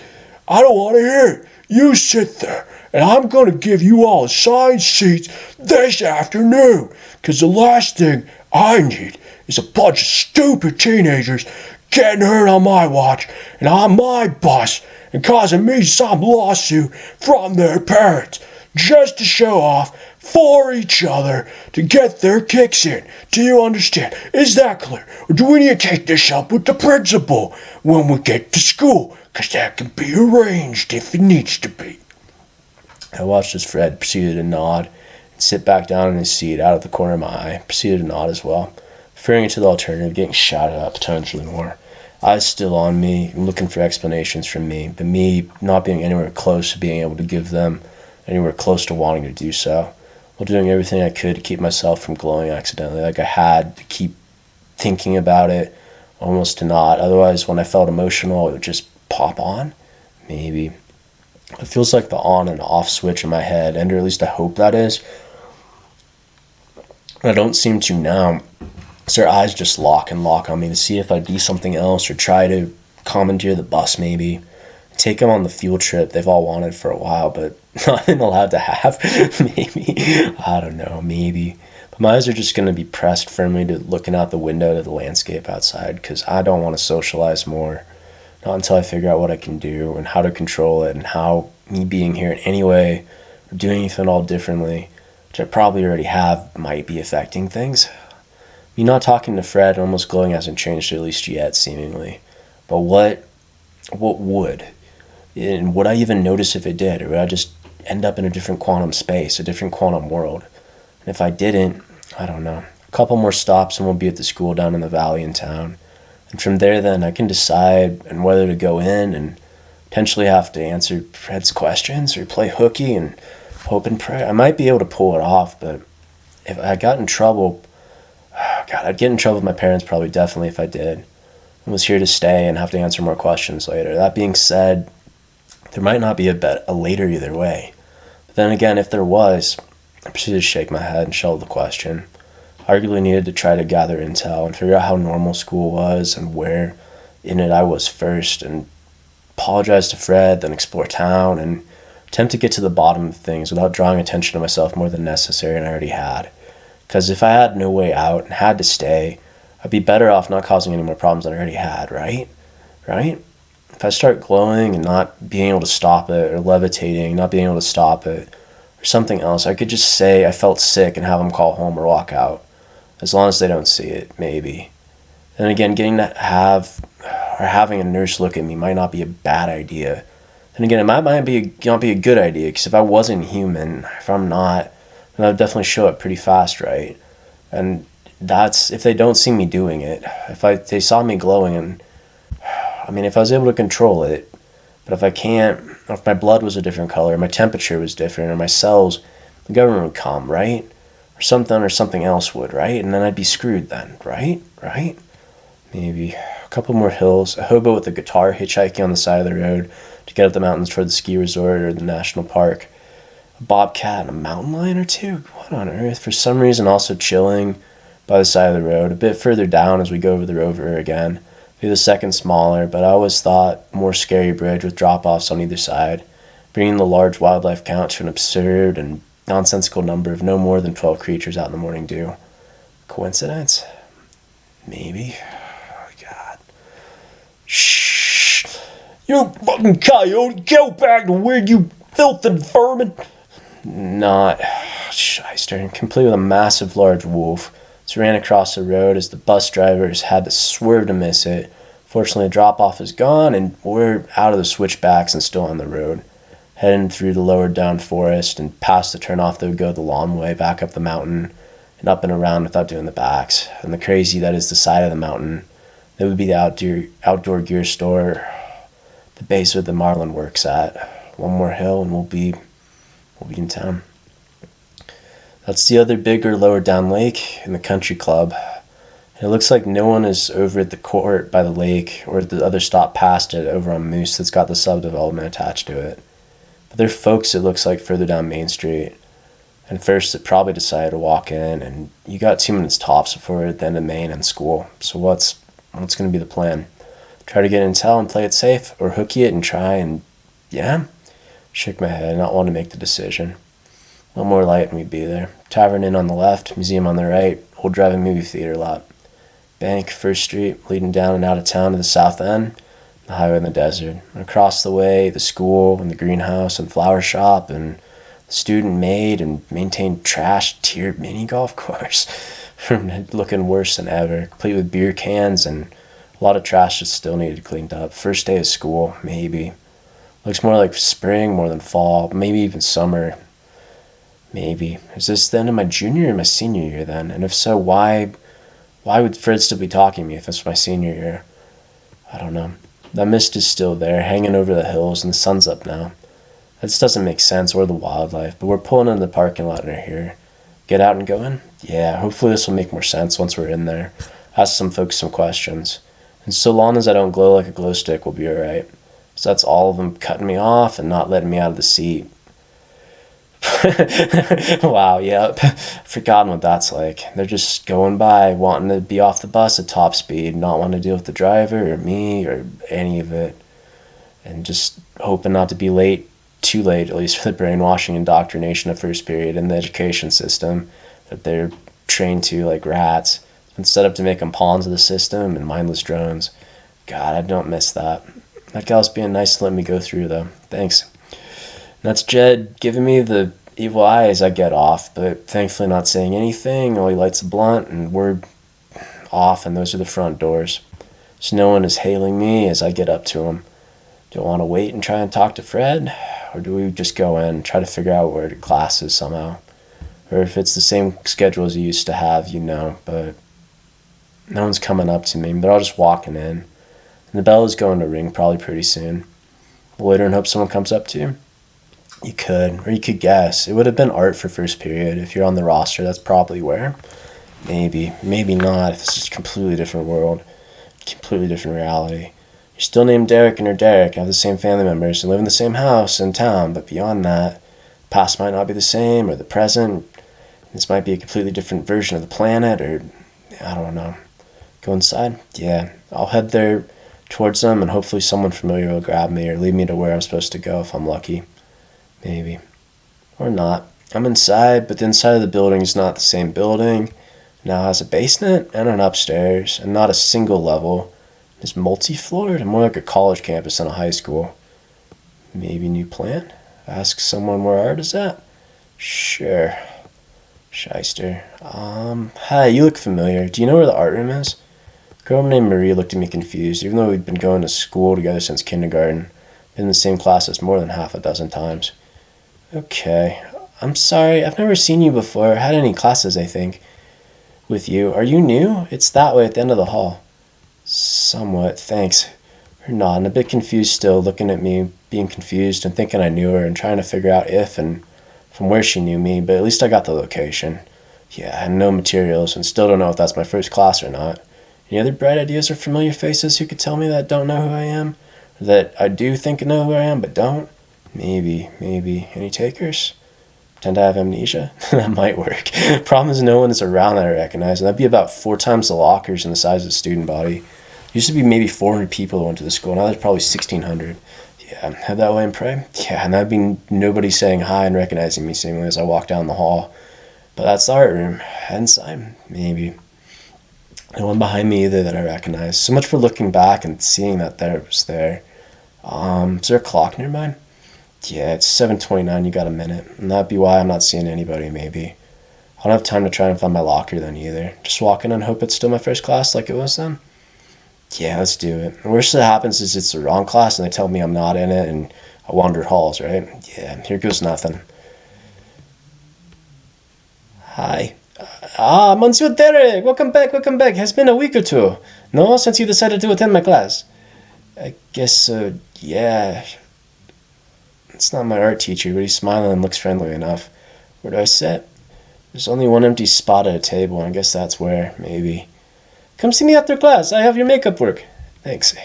[SPEAKER 2] to hear it. You sit there, and I'm going to give you all assigned seats this afternoon, because the last thing I need is a bunch of stupid teenagers
[SPEAKER 3] getting hurt on my watch and on my bus and causing me some lawsuit from their parents just to show off for each other to get their kicks in. Do you understand? Is that clear? Or do we need to take this up with the principal when we get to school? Because that can be arranged if it needs to be.
[SPEAKER 2] I watched as Fred proceeded to nod and sit back down in his seat out of the corner of my eye, proceeded to nod as well, referring to the alternative, getting shouted at potentially more. Eyes still on me, looking for explanations from me, but me not being anywhere close to being able to give them, anywhere close to wanting to do so, while doing everything I could to keep myself from glowing accidentally, like I had to keep thinking about it, almost to not. Otherwise, when I felt emotional, it would just pop on, maybe. It feels like the on and off switch in my head, and or at least I hope that is. I don't seem to now. So their eyes just lock on me to see if I do something else or try to commandeer the bus maybe. Take them on the field trip they've all wanted for a while, but not been allowed to have. Maybe. I don't know, maybe. But my eyes are just going to be pressed firmly to looking out the window to the landscape outside because I don't want to socialize more. Not until I figure out what I can do and how to control it and how me being here in any way or doing anything at all differently, which I probably already have, might be affecting things. Me not talking to Fred, almost glowing hasn't changed at least yet, seemingly. But what would? And would I even notice if it did? Or would I just end up in a different quantum space, a different quantum world? And if I didn't, I don't know. A couple more stops and we'll be at the school down in the valley in town. And from there then I can decide on whether to go in and potentially have to answer Fred's questions or play hooky and hope and pray. I might be able to pull it off, but if I got in trouble, God, I'd get in trouble with my parents probably definitely if I did. I was here to stay and have to answer more questions later. That being said, there might not be a later either way. But then again, if there was, I proceeded to shake my head and shelve the question. I arguably needed to try to gather intel and figure out how normal school was and where in it I was first and apologize to Fred, then explore town and attempt to get to the bottom of things without drawing attention to myself more than necessary and I already had. Because if I had no way out and had to stay, I'd be better off not causing any more problems than I already had, right? Right? If I start glowing and not being able to stop it, or levitating, not being able to stop it, or something else, I could just say I felt sick and have them call home or walk out. As long as they don't see it, maybe. Then again, getting to have, or having a nurse look at me might not be a bad idea. Then again, it might not be a good idea, because if I wasn't human, if I'm not, then I'd definitely show up pretty fast, right? And that's if they don't see me doing it. If they saw me glowing, and I mean, if I was able to control it, but if I can't, or if my blood was a different color, my temperature was different, or my cells, the government would come, right? Or something else would, right? And then I'd be screwed then, right? Right? Maybe a couple more hills, a hobo with a guitar hitchhiking on the side of the road to get up the mountains toward the ski resort or the national park. A bobcat and a mountain lion or two? What on earth? For some reason also chilling by the side of the road. A bit further down as we go over the rover again. Maybe the second smaller, but I always thought more scary bridge with drop-offs on either side, bringing the large wildlife count to an absurd and nonsensical number of no more than 12 creatures out in the morning dew. Coincidence? Maybe. Oh, God.
[SPEAKER 3] Shh! You fucking coyote! Go back to where you filthy vermin!
[SPEAKER 2] Not shyster, complete with a massive large wolf. Just ran across the road as the bus drivers had to swerve to miss it. Fortunately, the drop-off is gone, and we're out of the switchbacks and still on the road. Heading through the lower down forest and past the turnoff that would go the long way back up the mountain and up and around without doing the backs. And the crazy that is the side of the mountain. That would be the outdoor gear store, the base where the Marlin works at. One more hill and we'll be in town. That's the other bigger lower down lake in the country club. And it looks like no one is over at the court by the lake or at the other stop past it over on Moose that's got the subdevelopment attached to it. But there are folks, it looks like, further down Main Street. And first it probably decided to walk in, and you got 2 minutes tops before we're at the end of Main and school. So what's going to be the plan? Try to get intel and play it safe, or hooky it and try and, yeah? Shook my head, not wanting to make the decision. One more light and we'd be there. Tavern Inn on the left, museum on the right, old drive-in movie theater lot. bank, First Street, leading down and out of town to the south end, the highway in the desert. And across the way, the school and the greenhouse and flower shop and the student-made and maintained trash tiered mini golf course. Looking worse than ever, complete with beer cans and a lot of trash that still needed cleaned up. First day of school, maybe. Looks more like spring more than fall, maybe even summer. Maybe. Is this the end of my junior or my senior year then? And if so, why would Fred still be talking to me if it's my senior year? I don't know. That mist is still there, hanging over the hills, and the sun's up now. That just doesn't make sense, or the wildlife, but we're pulling in the parking lot and are here. Get out and go in? Yeah, hopefully this will make more sense once we're in there. Ask some folks some questions. And so long as I don't glow like a glow stick, we'll be alright. So that's all of them cutting me off and not letting me out of the seat. Wow, yep. Forgotten what that's like. They're just going by, wanting to be off the bus at top speed, not wanting to deal with the driver or me or any of it. And just hoping not to be late, too late, at least for the brainwashing indoctrination of first period in the education system that they're trained to like rats. It's been set up to make them pawns of the system and mindless drones. God, I don't miss that. That gal's being nice to let me go through, though. Thanks. That's Jed giving me the evil eye as I get off, but thankfully not saying anything. While he lights a blunt, and we're off, and those are the front doors. So no one is hailing me as I get up to him. Do I want to wait and try and talk to Fred? Or do we just go in and try to figure out where the class is somehow? Or if it's the same schedule as he used to have, but no one's coming up to me. They're all just walking in. And the bell is going to ring probably pretty soon. Wait and hope someone comes up to you? You could, or you could guess. It would have been art for first period. If you're on the roster, that's probably where. Maybe not. If it's just a completely different world, completely different reality. You're still named Derek and or Derek, have the same family members, and live in the same house in town, but beyond that, the past might not be the same, or the present. This might be a completely different version of the planet, or I don't know. Go inside? Yeah. I'll head there towards them, and hopefully someone familiar will grab me or lead me to where I'm supposed to go if I'm lucky. Maybe. Or not. I'm inside, but the inside of the building is not the same building. It now has a basement and an upstairs, and not a single level. It's multi-floored and more like a college campus than a high school. Maybe new plan? Ask someone where art is at? Sure. Shyster. Hi, you look familiar. Do you know where the art room is? A girl named Marie looked at me confused, even though we'd been going to school together since kindergarten. Been in the same classes more than half a dozen times. Okay. I'm sorry, I've never seen you before. Had any classes, I think, with you. Are you new? It's that way at the end of the hall. Somewhat, thanks. Her nodding, a bit confused still, looking at me, being confused and thinking I knew her and trying to figure out if and from where she knew me, but at least I got the location. Yeah, I had no materials and still don't know if that's my first class or not. Any other bright ideas or familiar faces who could tell me that don't know who I am? Or that I do think I know who I am but don't? Maybe. Any takers? Pretend I have amnesia? That might work. Problem is no one is around that I recognize, and that'd be about 4 times the lockers and the size of the student body. Used to be maybe 400 people that went to the school, now there's probably 1,600. Yeah, head that way and pray? Yeah, and that'd be nobody saying hi and recognizing me seemingly as I walk down the hall. But that's the art room. Head inside, maybe. No one behind me either that I recognize. So much for looking back and seeing that there was there. Is there a clock nearby? Yeah, it's 7:29, you got a minute. And that'd be why I'm not seeing anybody, maybe. I don't have time to try and find my locker then either. Just walk in and hope it's still my first class like it was then? Yeah, let's do it. The worst that happens is it's the wrong class and they tell me I'm not in it and I wander halls, right? Yeah, here goes nothing. Hi. Monsieur Derek, welcome back. Has been a week or two, no, since you decided to attend my class? I guess so, yeah. It's not my art teacher, but he's smiling and looks friendly enough. Where do I sit? There's only one empty spot at a table, and I guess that's where, maybe. Come see me after class. I have your makeup work. Thanks.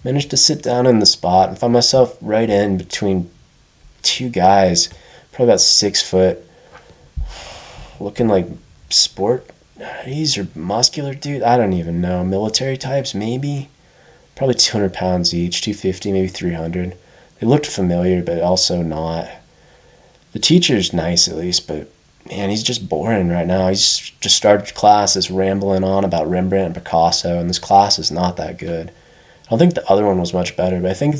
[SPEAKER 2] Managed to sit down in the spot and find myself right in between 2 guys, probably about 6 foot, looking like sporties or muscular dude. I don't even know. Military types, maybe. Probably 200 pounds each, 250, maybe 300. They looked familiar, but also not. The teacher's nice at least, but man, he's just boring right now. He's just started class, is rambling on about Rembrandt and Picasso, and this class is not that good. I don't think the other one was much better, but I think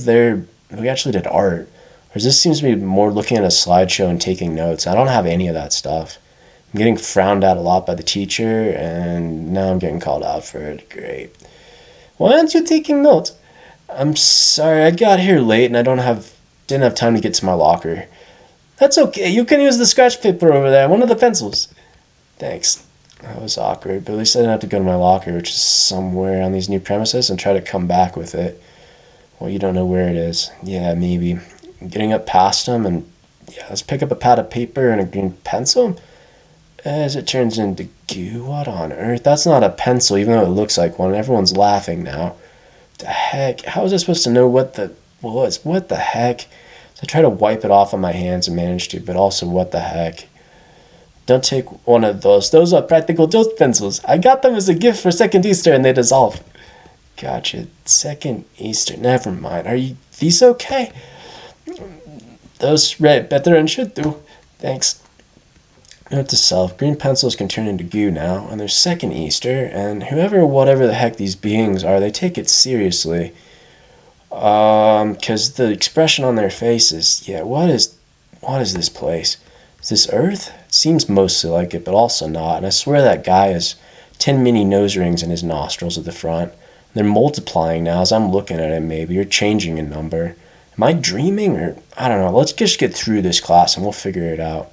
[SPEAKER 2] we actually did art. Whereas this seems to be more looking at a slideshow and taking notes. I don't have any of that stuff. I'm getting frowned at a lot by the teacher, and now I'm getting called out for it. Great. Why aren't you taking notes? I'm sorry, I got here late and I didn't have time to get to my locker. That's okay, you can use the scratch paper over there, one of the pencils. Thanks. That was awkward, but at least I didn't have to go to my locker, which is somewhere on these new premises, and try to come back with it. Well, you don't know where it is. Yeah, maybe. Getting up past him, and yeah, let's pick up a pad of paper and a green pencil. As it turns into goo, what on earth? That's not a pencil, even though it looks like one. Everyone's laughing now. The heck? How was I supposed to know what the was? What the heck? So I try to wipe it off on my hands and manage to, but also what the heck? Don't take one of those. Those are practical joke pencils. I got them as a gift for second Easter and they dissolve. Gotcha. Second Easter. Never mind. Are these okay? Those read better and should do. Thanks. Note to self, green pencils can turn into goo now, and there's second Easter, and whatever the heck these beings are, they take it seriously. 'Cause the expression on their faces, yeah, what is this place? Is this Earth? It seems mostly like it, but also not, and I swear that guy has 10 mini nose rings in his nostrils at the front. They're multiplying now as I'm looking at it, maybe, or changing in number. Am I dreaming, or, I don't know, let's just get through this class and we'll figure it out.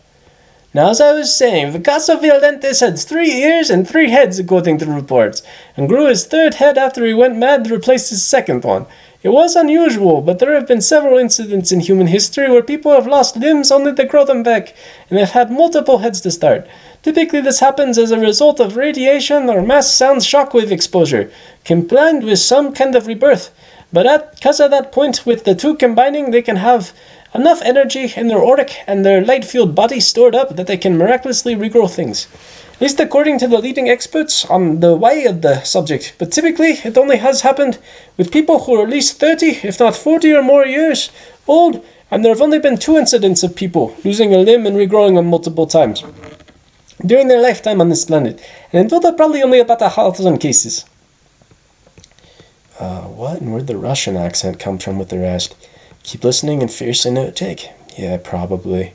[SPEAKER 2] Now, as I was saying, Picasso Violentes had 3 ears and 3 heads, according to reports, and grew his 3rd head after he went mad to replace his 2nd one. It was unusual, but there have been several incidents in human history where people have lost limbs only to grow them back, and have had multiple heads to start. Typically, this happens as a result of radiation or mass sound shockwave exposure, combined with some kind of rebirth. But because of that point, with the two combining, they can have enough energy in their auric and their light-filled body stored up that they can miraculously regrow things. At least according to the leading experts on the why of the subject. But typically, it only has happened with people who are at least 30, if not 40 or more years old, and there have only been 2 incidents of people losing a limb and regrowing them multiple times during their lifetime on this planet. And in total, probably only about 1,000 cases. What? And where'd the Russian accent come from with the rest? Keep listening and fiercely note take. Yeah, probably.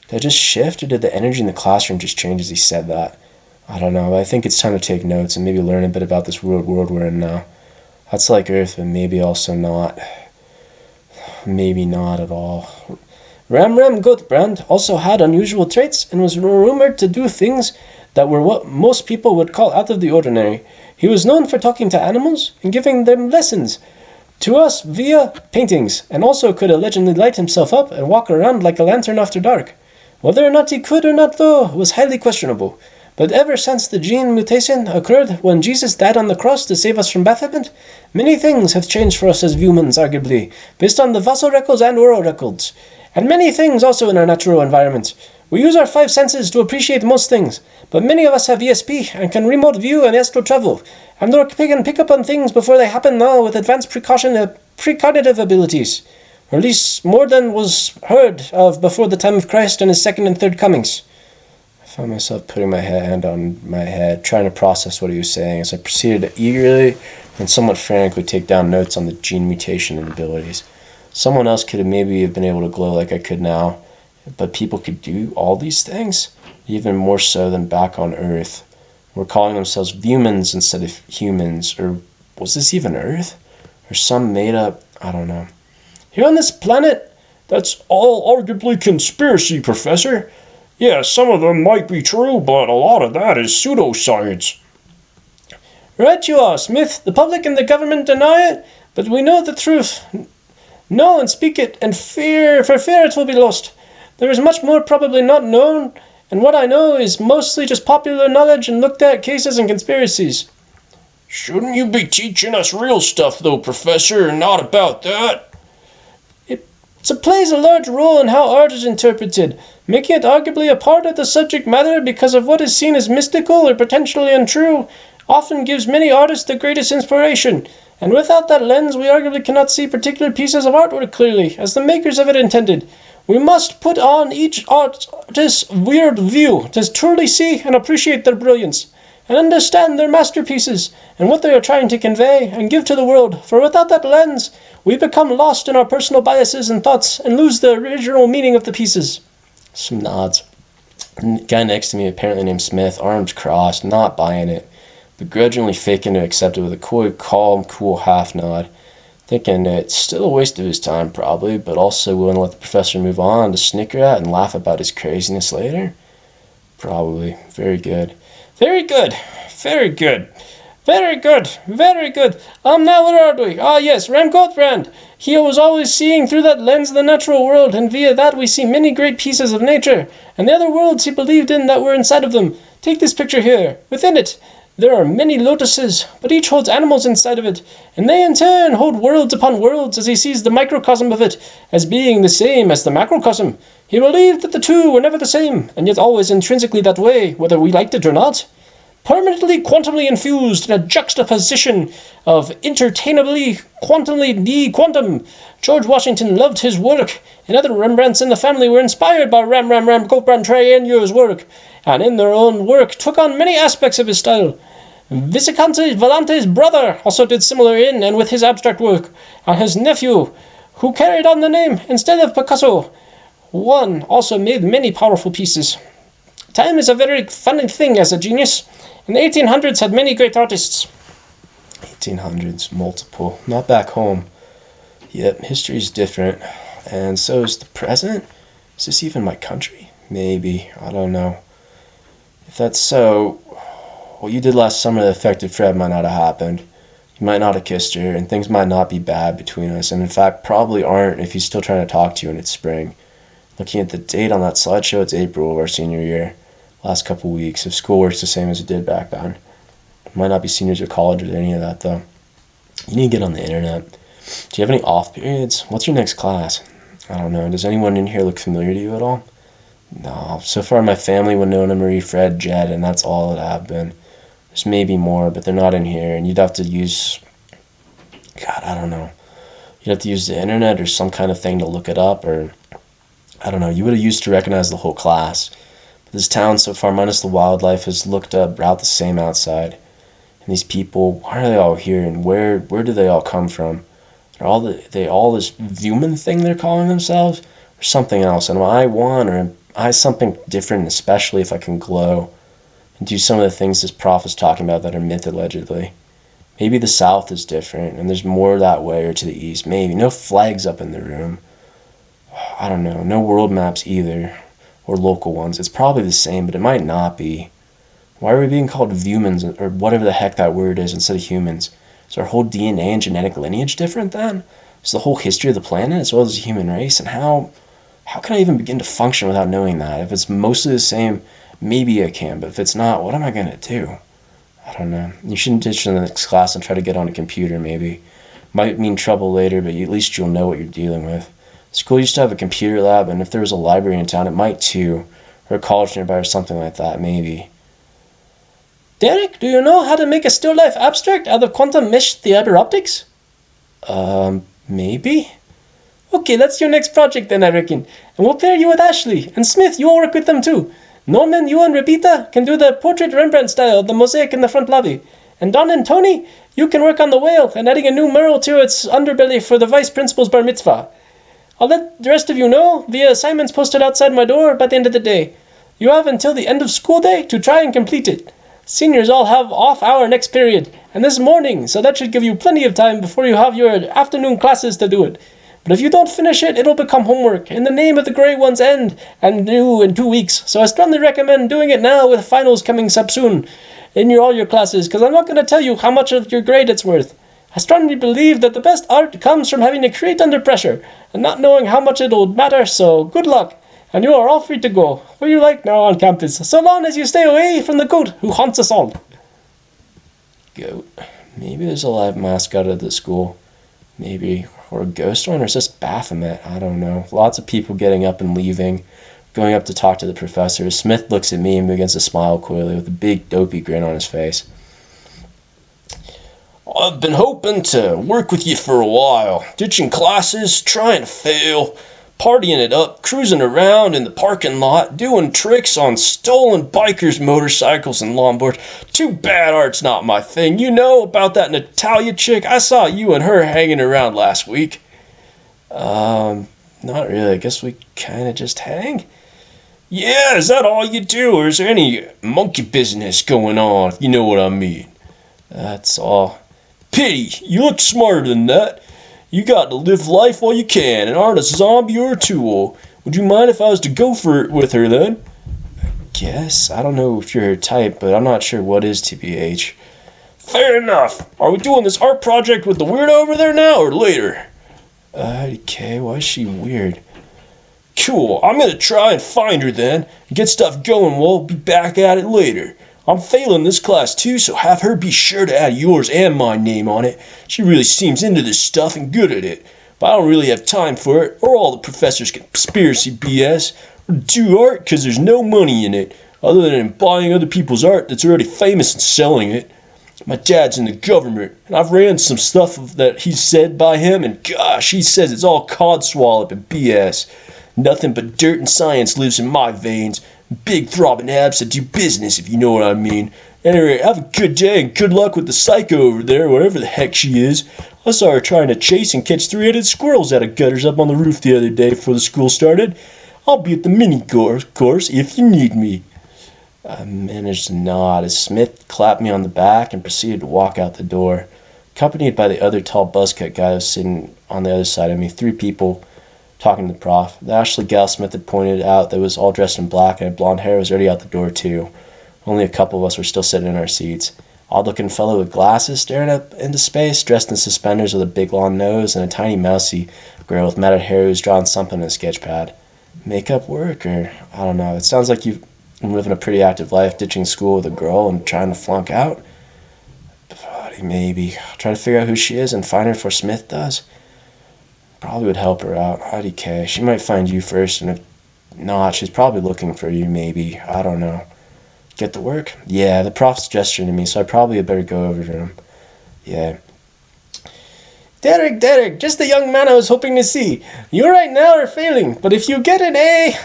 [SPEAKER 2] Did I just shift, or did the energy in the classroom just change as he said that? I don't know. I think it's time to take notes and maybe learn a bit about this weird world we're in now. That's like Earth, but maybe also not. Maybe not at all. Ram Gotbrand also had unusual traits and was rumored to do things that were what most people would call out of the ordinary. He was known for talking to animals and giving them lessons to us via paintings, and also could allegedly light himself up and walk around like a lantern after dark. Whether or not he could or not, though, was highly questionable. But ever since the gene mutation occurred when Jesus died on the cross to save us from Baphomet, many things have changed for us as humans, arguably, based on the fossil records and oral records, and many things also in our natural environment. We use our 5 senses to appreciate most things, but many of us have ESP and can remote view and astral travel, and can pick up on things before they happen now with advanced precognitive abilities, or at least more than was heard of before the time of Christ and his 2nd and 3rd comings. I found myself putting my hand on my head, trying to process what he was saying, as I proceeded to eagerly and somewhat frantically take down notes on the gene mutation and abilities. Someone else could have maybe been able to glow like I could now, but people could do all these things, even more so than back on Earth. We're calling themselves humans instead of humans, or was this even Earth? Or some made up, I don't know.
[SPEAKER 3] Here on this planet, that's all arguably conspiracy, Professor. Yeah, some of them might be true, but a lot of that is pseudoscience.
[SPEAKER 1] Right you are, Smith. The public and the government deny it, but we know the truth. Know and speak it, and for fear it will be lost. There is much more probably not known, and what I know is mostly just popular knowledge and looked at cases and conspiracies.
[SPEAKER 3] Shouldn't you be teaching us real stuff, though, Professor, and not about that?
[SPEAKER 1] It plays a large role in how art is interpreted, making it arguably a part of the subject matter because of what is seen as mystical or potentially untrue, often gives many artists the greatest inspiration, and without that lens we arguably cannot see particular pieces of artwork clearly, as the makers of it intended.
[SPEAKER 2] We must put on each artist's weird view to truly see and appreciate their brilliance, and understand their masterpieces and what they are trying to convey and give to the world, for without that lens, we become lost in our personal biases and thoughts and lose the original meaning of the pieces. Some nods. The guy next to me, apparently named Smith, arms crossed, not buying it, begrudgingly faking to accept it with a coy, calm, cool half nod, thinking it's still a waste of his time probably, but also willing to let the professor move on to snicker at and laugh about his craziness later? Probably. Very good. Very good. Very good. Very good. Very good. Now where are we? Ah, yes, Remcottbrand. He was always seeing through that lens of the natural world, and via that we see many great pieces of nature, and the other worlds he believed in that were inside of them. Take this picture here. Within it, there are many lotuses, but each holds animals inside of it, and they in turn hold worlds upon worlds as he sees the microcosm of it as being the same as the macrocosm. He believed that the two were never the same, and yet always intrinsically that way, whether we liked it or not. Permanently quantumly infused in a juxtaposition of entertainably quantumly de quantum. George Washington loved his work, and other Rembrandts in the family were inspired by Gottbrand Trayenio's work, and in their own work took on many aspects of his style. Visconti Valante's brother also did similar in and with his abstract work, and his nephew, who carried on the name instead of Picasso, one also made many powerful pieces. Time is a very funny thing as a genius. In the 1800s had many great artists. 1800s, multiple. Not back home. Yep, history's different. And so is the present? Is this even my country? Maybe. I don't know. If that's so, what you did last summer that affected Fred might not have happened. You might not have kissed her, and things might not be bad between us, and in fact probably aren't if he's still trying to talk to you and it's spring. Looking at the date on that slideshow, it's April of our senior year. Last couple weeks, if school works the same as it did back then. Might not be seniors or college or any of that, though. You need to get on the internet. Do you have any off periods? What's your next class? I don't know. Does anyone in here look familiar to you at all? No. So far, my family would know Marie, Fred, Jed, and that's all it have been. There's maybe more, but they're not in here, and you'd have to use... God, I don't know. You'd have to use the internet or some kind of thing to look it up, or... I don't know. You would have used to recognize the whole class. This town so far, minus the wildlife, has looked about the same outside. And these people, why are they all here, and where do they all come from? Are they all this human thing they're calling themselves, or something else? And am I one, or am I something different, especially if I can glow and do some of the things this prof is talking about that are myth, allegedly? Maybe the South is different, and there's more that way, or to the East. Maybe. No flags up in the room. I don't know. No world maps either. Or local ones. It's probably the same, but it might not be. Why are we being called humans, or whatever the heck that word is, instead of humans? Is our whole DNA and genetic lineage different then? Is the whole history of the planet as well as the human race? And how can I even begin to function without knowing that? If it's mostly the same, maybe I can, but if it's not, what am I going to do? I don't know. You shouldn't ditch in the next class and try to get on a computer, maybe. Might mean trouble later, but at least you'll know what you're dealing with. School used to have a computer lab, and if there was a library in town, it might too. Or a college nearby or something like that, maybe. Derek, do you know how to make a still life abstract out of quantum mesh fiber optics? Maybe? Okay, that's your next project then, I reckon. And we'll pair you with Ashley. And Smith, you'll work with them too. Norman, you and Rebecca can do the portrait Rembrandt style, the mosaic in the front lobby. And Don and Tony, you can work on the whale and adding a new mural to its underbelly for the vice principal's bar mitzvah. I'll let the rest of you know via assignments posted outside my door by the end of the day. You have until the end of school day to try and complete it. Seniors all have off hour next period, and this morning, so that should give you plenty of time before you have your afternoon classes to do it. But if you don't finish it, it'll become homework in the name of the Grey One's end and due in 2 weeks. So I strongly recommend doing it now with finals coming up soon in all your classes, because I'm not going to tell you how much of your grade it's worth. I strongly believe that the best art comes from having to create under pressure and not knowing how much it'll matter, so good luck. And you are all free to go where you like now on campus, so long as you stay away from the goat who haunts us all. Goat. Maybe there's a live mascot at the school. Maybe. Or a ghost one, or it's just Baphomet. I don't know. Lots of people getting up and leaving, going up to talk to the professor. Smith looks at me and begins to smile coyly with a big dopey grin on his face. I've been hoping to work with you for a while, ditching classes, trying to fail, partying it up, cruising around in the parking lot, doing tricks on stolen bikers, motorcycles, and longboards. Too bad art's not my thing. You know about that Natalia chick? I saw you and her hanging around last week. Not really. I guess we kind of just hang. Yeah, is that all you do, or is there any monkey business going on? You know what I mean. That's all. Pity, you look smarter than that. You got to live life while you can, and aren't a zombie or a tool. Would you mind if I was to go for it with her then? I guess. I don't know if you're her type, but I'm not sure what is TBH. Fair enough. Are we doing this art project with the weirdo over there now, or later? Okay, why is she weird? Cool, I'm gonna try and find her then, and get stuff going. We'll be back at it later. I'm failing this class too, so have her be sure to add yours and my name on it. She really seems into this stuff and good at it, but I don't really have time for it, or all the professor's conspiracy BS, or do art because there's no money in it, other than buying other people's art that's already famous and selling it. My dad's in the government, and I've ran some stuff that he's said by him, and gosh, he says it's all codswallop and BS. Nothing but dirt and science lives in my veins. Big throbbing abs that do business, if you know what I mean. Anyway, have a good day and good luck with the psycho over there, whatever the heck she is. I saw her trying to chase and catch 3-headed squirrels out of gutters up on the roof the other day before the school started. I'll be at the mini course if you need me. I managed to nod as Smith clapped me on the back and proceeded to walk out the door, accompanied by the other tall buzzcut guy who was sitting on the other side of me. 3 people talking to the prof. The Ashley gal Smith had pointed out that was all dressed in black and had blonde hair was already out the door too. Only a couple of us were still sitting in our seats. Odd-looking fellow with glasses staring up into space, dressed in suspenders with a big long nose, and a tiny mousy girl with matted hair who's drawn something in a sketch pad. Makeup work, or I don't know. It sounds like you've been living a pretty active life, ditching school with a girl and trying to flunk out. Maybe. Try to figure out who she is and find her before Smith does. Probably would help her out. IDK. She might find you first, and if not, she's probably looking for you, maybe. I don't know. Get to work? Yeah, the prof's gesturing to me, so I probably had better go over to him. Yeah. Derek, just the young man I was hoping to see. You right now are failing, but if you get an A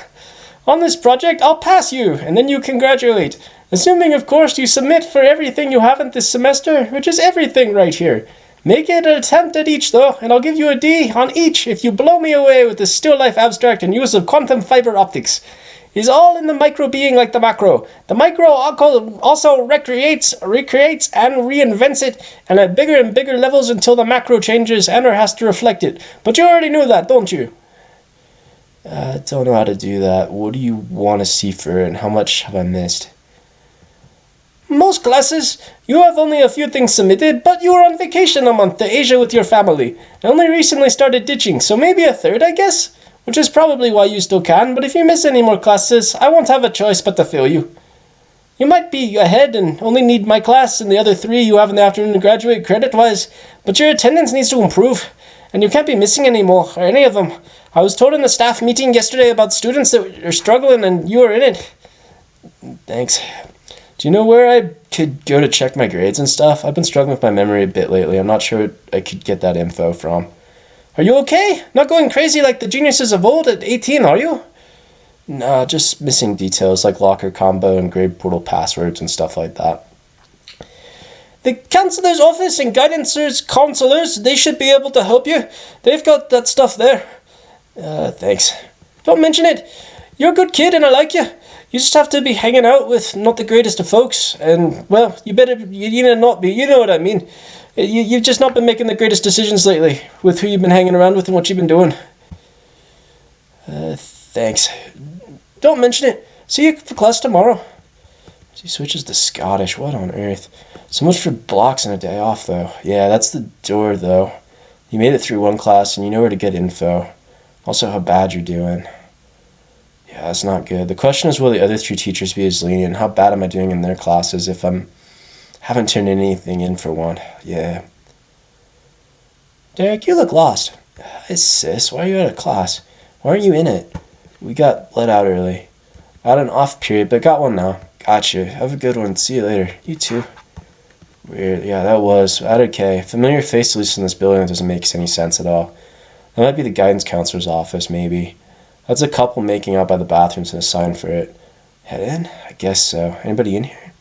[SPEAKER 2] on this project, I'll pass you, and then you can graduate. Assuming, of course, you submit for everything you haven't this semester, which is everything right here. Make it an attempt at each, though, and I'll give you a D on each if you blow me away with the still life abstract and use of quantum fiber optics. It's all in the micro being like the macro. The micro also recreates, and reinvents it, and at bigger and bigger levels until the macro changes and or has to reflect it. But you already knew that, don't you? I don't know how to do that. What do you want to see for it, and how much have I missed? Most classes, you have only a few things submitted, but you were on vacation a month to Asia with your family, and only recently started ditching, so maybe a third, I guess? Which is probably why you still can, but if you miss any more classes, I won't have a choice but to fail you. You might be ahead and only need my class and the other 3 you have in the afternoon to graduate credit-wise, but your attendance needs to improve, and you can't be missing any more, or any of them. I was told in the staff meeting yesterday about students that are struggling, and you are in it. Thanks. Do you know where I could go to check my grades and stuff? I've been struggling with my memory a bit lately. I'm not sure I could get that info from. Are you okay? Not going crazy like the geniuses of old at 18, are you? Nah, just missing details like locker combo and grade portal passwords and stuff like that. The counselor's office and guidance counselors, they should be able to help you. They've got that stuff there. Thanks. Don't mention it. You're a good kid and I like you. You just have to be hanging out with not the greatest of folks, and, well, you need to not be, you know what I mean. You've just not been making the greatest decisions lately with who you've been hanging around with and what you've been doing. Thanks. Don't mention it. See you for class tomorrow. He switches to Scottish. What on earth? So much for blocks and a day off, though. Yeah, that's the door, though. You made it through one class, and you know where to get info. Also, how bad you're doing. Yeah, that's not good. The question is, will the other 3 teachers be as lenient? How bad am I doing in their classes if haven't turned anything in for one? Yeah. Derek, you look lost. Hey, sis, why are you out of class? Why aren't you in it? We got let out early. I had an off period, but got one now. Gotcha. Have a good one. See you later. You too. Weird. Yeah, that was. Okay. Familiar face, at least in this building, doesn't make any sense at all. That might be the guidance counselor's office, maybe. That's a couple making out by the bathrooms and a sign for it. Head in? I guess so. Anybody in here?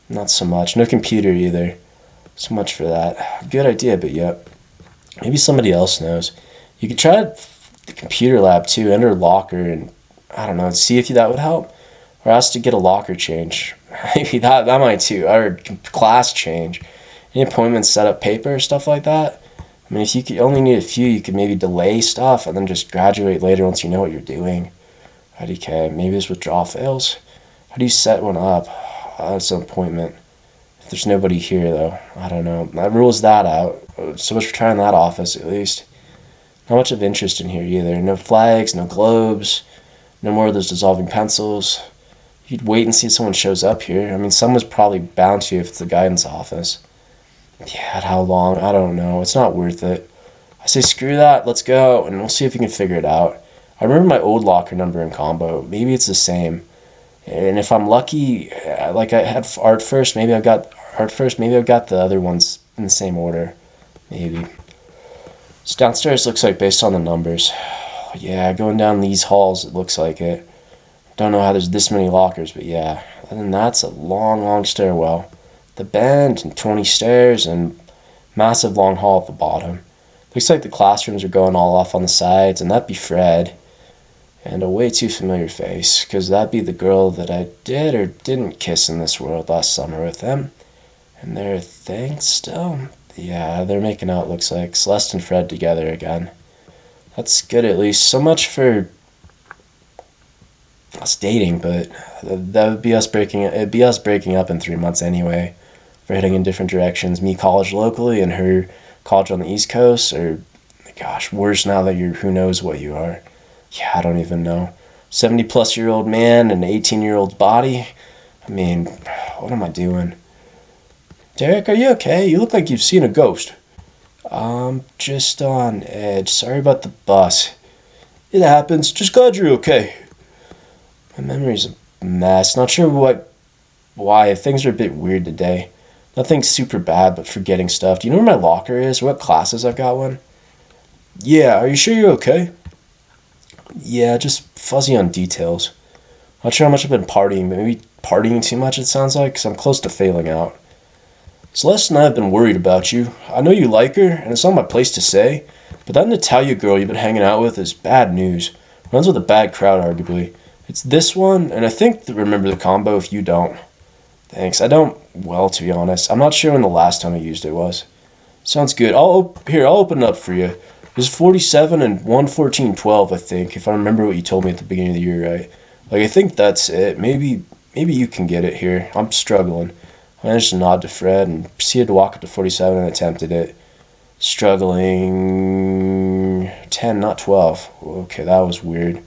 [SPEAKER 2] Not so much. No computer either. So much for that. Good idea, but yep. Maybe somebody else knows. You could try the computer lab too, enter a locker, and I don't know, see if that would help. Or ask to get a locker change. Maybe that might too. Or class change. Any appointments, set up paper, stuff like that. I mean, if you could only need a few, you could maybe delay stuff and then just graduate later once you know what you're doing. IDK, maybe this withdrawal fails. How do you set one up? That's an appointment. If there's nobody here, though, I don't know. That rules that out. So much for trying that office, at least. Not much of interest in here either. No flags, no globes, no more of those dissolving pencils. You'd wait and see if someone shows up here. I mean, someone's probably bound to if it's the guidance office. Yeah, how long? I don't know. It's not worth it. I say screw that. Let's go, and we'll see if we can figure it out. I remember my old locker number in combo. Maybe it's the same. And if I'm lucky, like I had art first, maybe I've got art first. Maybe I've got the other ones in the same order. Maybe. So downstairs looks like based on the numbers. Yeah, going down these halls, it looks like it. Don't know how there's this many lockers, but yeah. And then that's a long, long stairwell. The bend and 20 stairs and massive long hall at the bottom. Looks like the classrooms are going all off on the sides, and that'd be Fred. And a way too familiar face, because that'd be the girl that I did or didn't kiss in this world last summer with them. And they're a thing still? Yeah, they're making out, looks like. Celeste and Fred together again. That's good at least. So much for us dating, but that would be us breaking. It'd be us breaking up in 3 months anyway. For heading in different directions. Me college locally and her college on the East Coast, or gosh, worse now that you're who knows what you are. Yeah, I don't even know. 70-plus-year-old man and an 18-year-old's body. I mean, what am I doing? Derek, are you okay? You look like you've seen a ghost. Just on edge. Sorry about the bus. It happens. Just glad you're okay. My memory's a mess. Not sure why. Things are a bit weird today. Nothing super bad, but forgetting stuff. Do you know where my locker is? What classes I've got one? Yeah, are you sure you're okay? Yeah, just fuzzy on details. Not sure how much I've been partying, but maybe partying too much it sounds like, because I'm close to failing out. Celeste and I have been worried about you. I know you like her, and it's not my place to say, but that Natalia girl you've been hanging out with is bad news. Runs with a bad crowd, arguably. It's this one, and I think remember the combo if you don't. Thanks. I don't, well, to be honest. I'm not sure when the last time I used it was. Sounds good. I'll open it up for you. It was 47 and 114.12, I think, if I remember what you told me at the beginning of the year, right? Like, I think that's it. Maybe you can get it here. I'm struggling. I managed to nod to Fred and proceeded to walk up to 47 and attempted it. Struggling. 10, not 12. Okay, that was weird.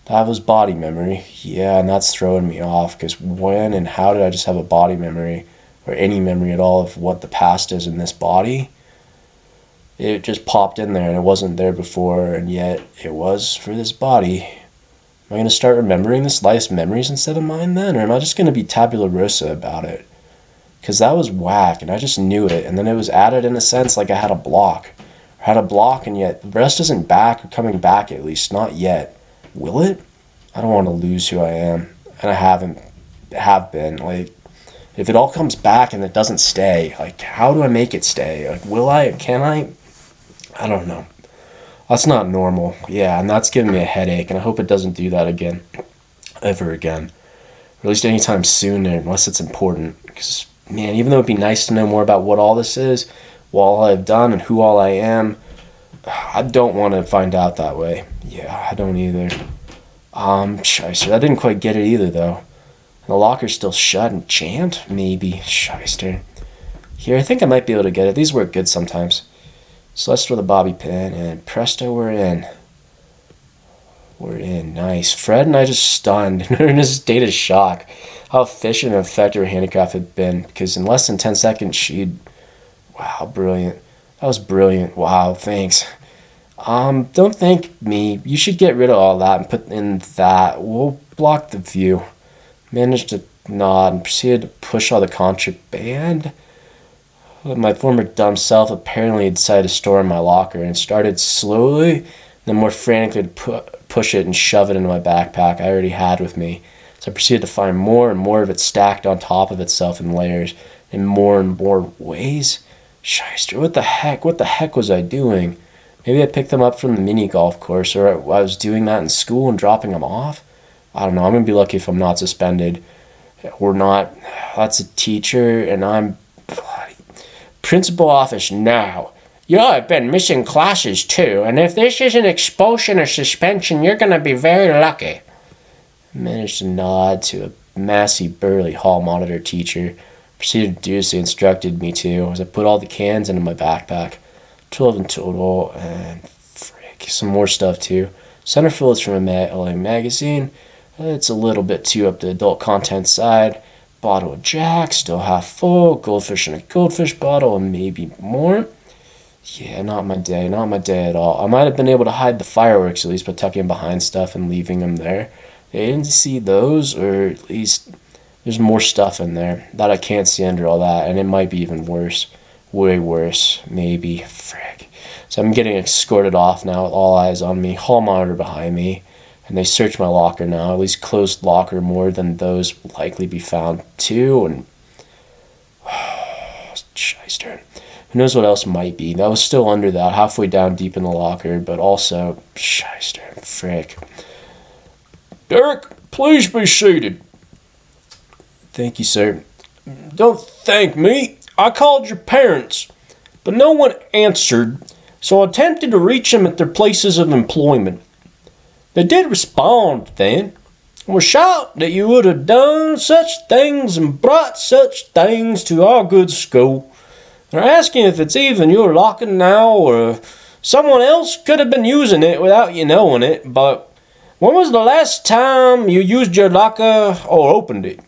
[SPEAKER 2] That was body memory. Yeah, and that's throwing me off, because when and how did I just have a body memory, or any memory at all of what the past is in this body? It just popped in there, and it wasn't there before, and yet it was for this body. Am I going to start remembering this life's memories instead of mine then, or am I just going to be tabula rasa about it? Because that was whack, and I just knew it, and then it was added in a sense like I had a block. I had a block, and yet the rest isn't back, or coming back at least, not yet. Will it? I don't want to lose who I am, and I have been. Like, if it all comes back and it doesn't stay, like, how do I make it stay? Like, will I? Can I? I don't know. That's not normal. Yeah, and that's giving me a headache, and I hope it doesn't do that again. Ever again. Or at least anytime soon, unless it's important. Because, man, even though it'd be nice to know more about what all this is, what all I've done, and who all I am, I don't want to find out that way. Yeah, I don't either. Shyster. I didn't quite get it either, though. The locker's still shut and jammed? Maybe. Shyster. Here, I think I might be able to get it. These work good sometimes. Celeste with a bobby pin, and presto, we're in. We're in. Nice. Fred and I just stunned. We're in a state of shock. How efficient and effective her handicraft had been, because in less than 10 seconds, she'd... Wow, brilliant. That was brilliant. Wow, thanks. Don't thank me. You should get rid of all that and put in that. We'll block the view. Managed to nod and proceeded to push all the contraband. My former dumb self apparently decided to store in my locker and started slowly, then more frantically to push it and shove it into my backpack I already had with me. So I proceeded to find more and more of it stacked on top of itself in layers in more and more ways. Shyster, what the heck was I doing? Maybe I picked them up from the mini golf course, or I was doing that in school and dropping them off? I don't know. I'm going to be lucky if I'm not suspended. Or not. That's a teacher, and I'm... Principal office now. You have been missing classes too, and if this isn't expulsion or suspension, you're going to be very lucky. I managed to nod to a massy, burly hall monitor teacher. Proceeded to do as they instructed me to as I put all the cans into my backpack. 12 in total, and some more stuff too. Centerfold is from a LA magazine. It's a little bit too up the adult content side. Bottle of Jack, still half full. Goldfish in a goldfish bottle, and maybe more. Yeah, not my day at all. I might have been able to hide the fireworks at least by tucking behind stuff and leaving them there. They didn't see those, or at least there's more stuff in there that I can't see under all that, and it might be even worse. Way worse, maybe. Frick. So I'm getting escorted off now with all eyes on me, hall monitor behind me, and they search my locker now, at least closed locker more than those likely be found too, and... Shyster. Who knows what else might be. That was still under that, halfway down deep in the locker, but also... Shyster. Frick.
[SPEAKER 3] Derek, please be seated.
[SPEAKER 2] Thank you, sir.
[SPEAKER 3] Don't thank me. I called your parents, but no one answered, so I attempted to reach them at their places of employment. They did respond then, and were shocked that you would have done such things and brought such things to our good school. They're asking if it's even your locker now, or someone else could have been using it without you knowing it, but when was the last time you used your locker or opened it?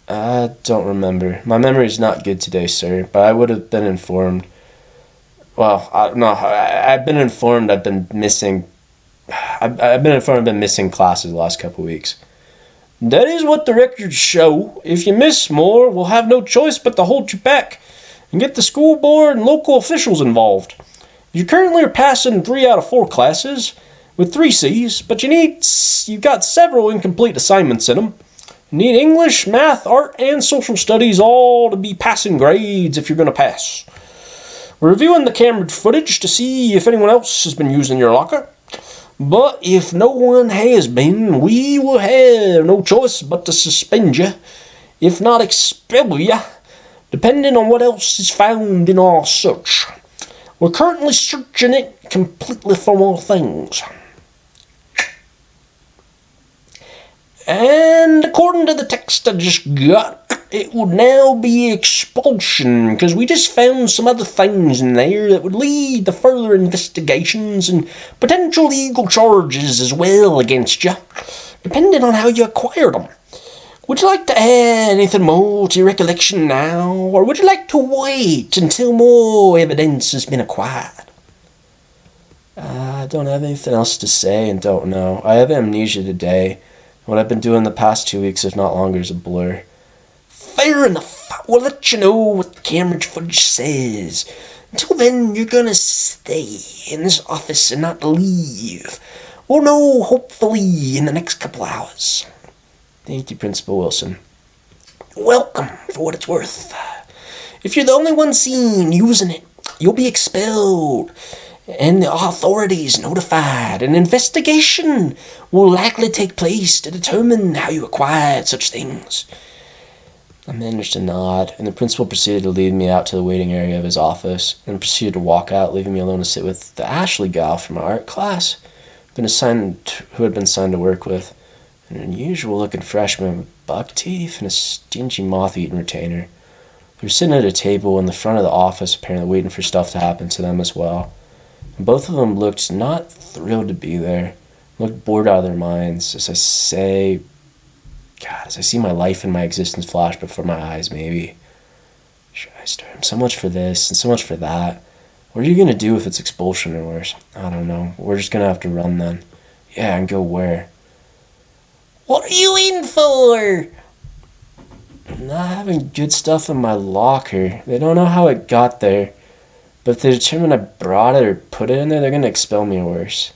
[SPEAKER 2] I don't remember. My memory's not good today, sir, but I would have been informed. Well, I've been informed I've been missing... I've been informed I've been missing classes the last couple of weeks.
[SPEAKER 3] That is what the records show. If you miss more, we'll have no choice but to hold you back and get the school board and local officials involved. You currently are passing 3 out of 4 classes with 3 C's, but you've got several incomplete assignments in them. You need English, math, art, and social studies all to be passing grades if you're going to pass. We're reviewing the camera footage to see if anyone else has been using your locker. But if no one has been, we will have no choice but to suspend you, if not expel you, depending on what else is found in our search. We're currently searching it completely for more things. And according to the text I just got, it would now be expulsion, because we just found some other things in there that would lead to further investigations and potential legal charges as well against you, depending on how you acquired them. Would you like to add anything more to your recollection now, or would you like to wait until more evidence has been acquired?
[SPEAKER 2] I don't have anything else to say and don't know. I have amnesia today. What I've been doing the past 2 weeks, if not longer, is a blur.
[SPEAKER 3] Fair enough. We'll let you know what the camera footage says. Until then, you're gonna stay in this office and not leave. We'll know, hopefully, in the next couple hours.
[SPEAKER 2] Thank you, Principal Wilson.
[SPEAKER 3] Welcome, for what it's worth. If you're the only one seen using it, you'll be expelled, and the authorities notified. An investigation will likely take place to determine how you acquired such things.
[SPEAKER 2] I managed to nod, and the principal proceeded to lead me out to the waiting area of his office, and proceeded to walk out, leaving me alone to sit with the Ashley gal from our art class, who had been assigned to work with, an unusual-looking freshman with buck teeth and a stingy moth-eaten retainer. They were sitting at a table in the front of the office, apparently waiting for stuff to happen to them as well. And both of them looked not thrilled to be there, looked bored out of their minds, as I see my life and my existence flash before my eyes, maybe. Shyster, so much for this and so much for that. What are you going to do if it's expulsion or worse? I don't know. We're just going to have to run then. Yeah, and go where?
[SPEAKER 3] What are you in for?
[SPEAKER 2] I'm not having good stuff in my locker. They don't know how it got there. But if they determine I brought it or put it in there, they're going to expel me or worse.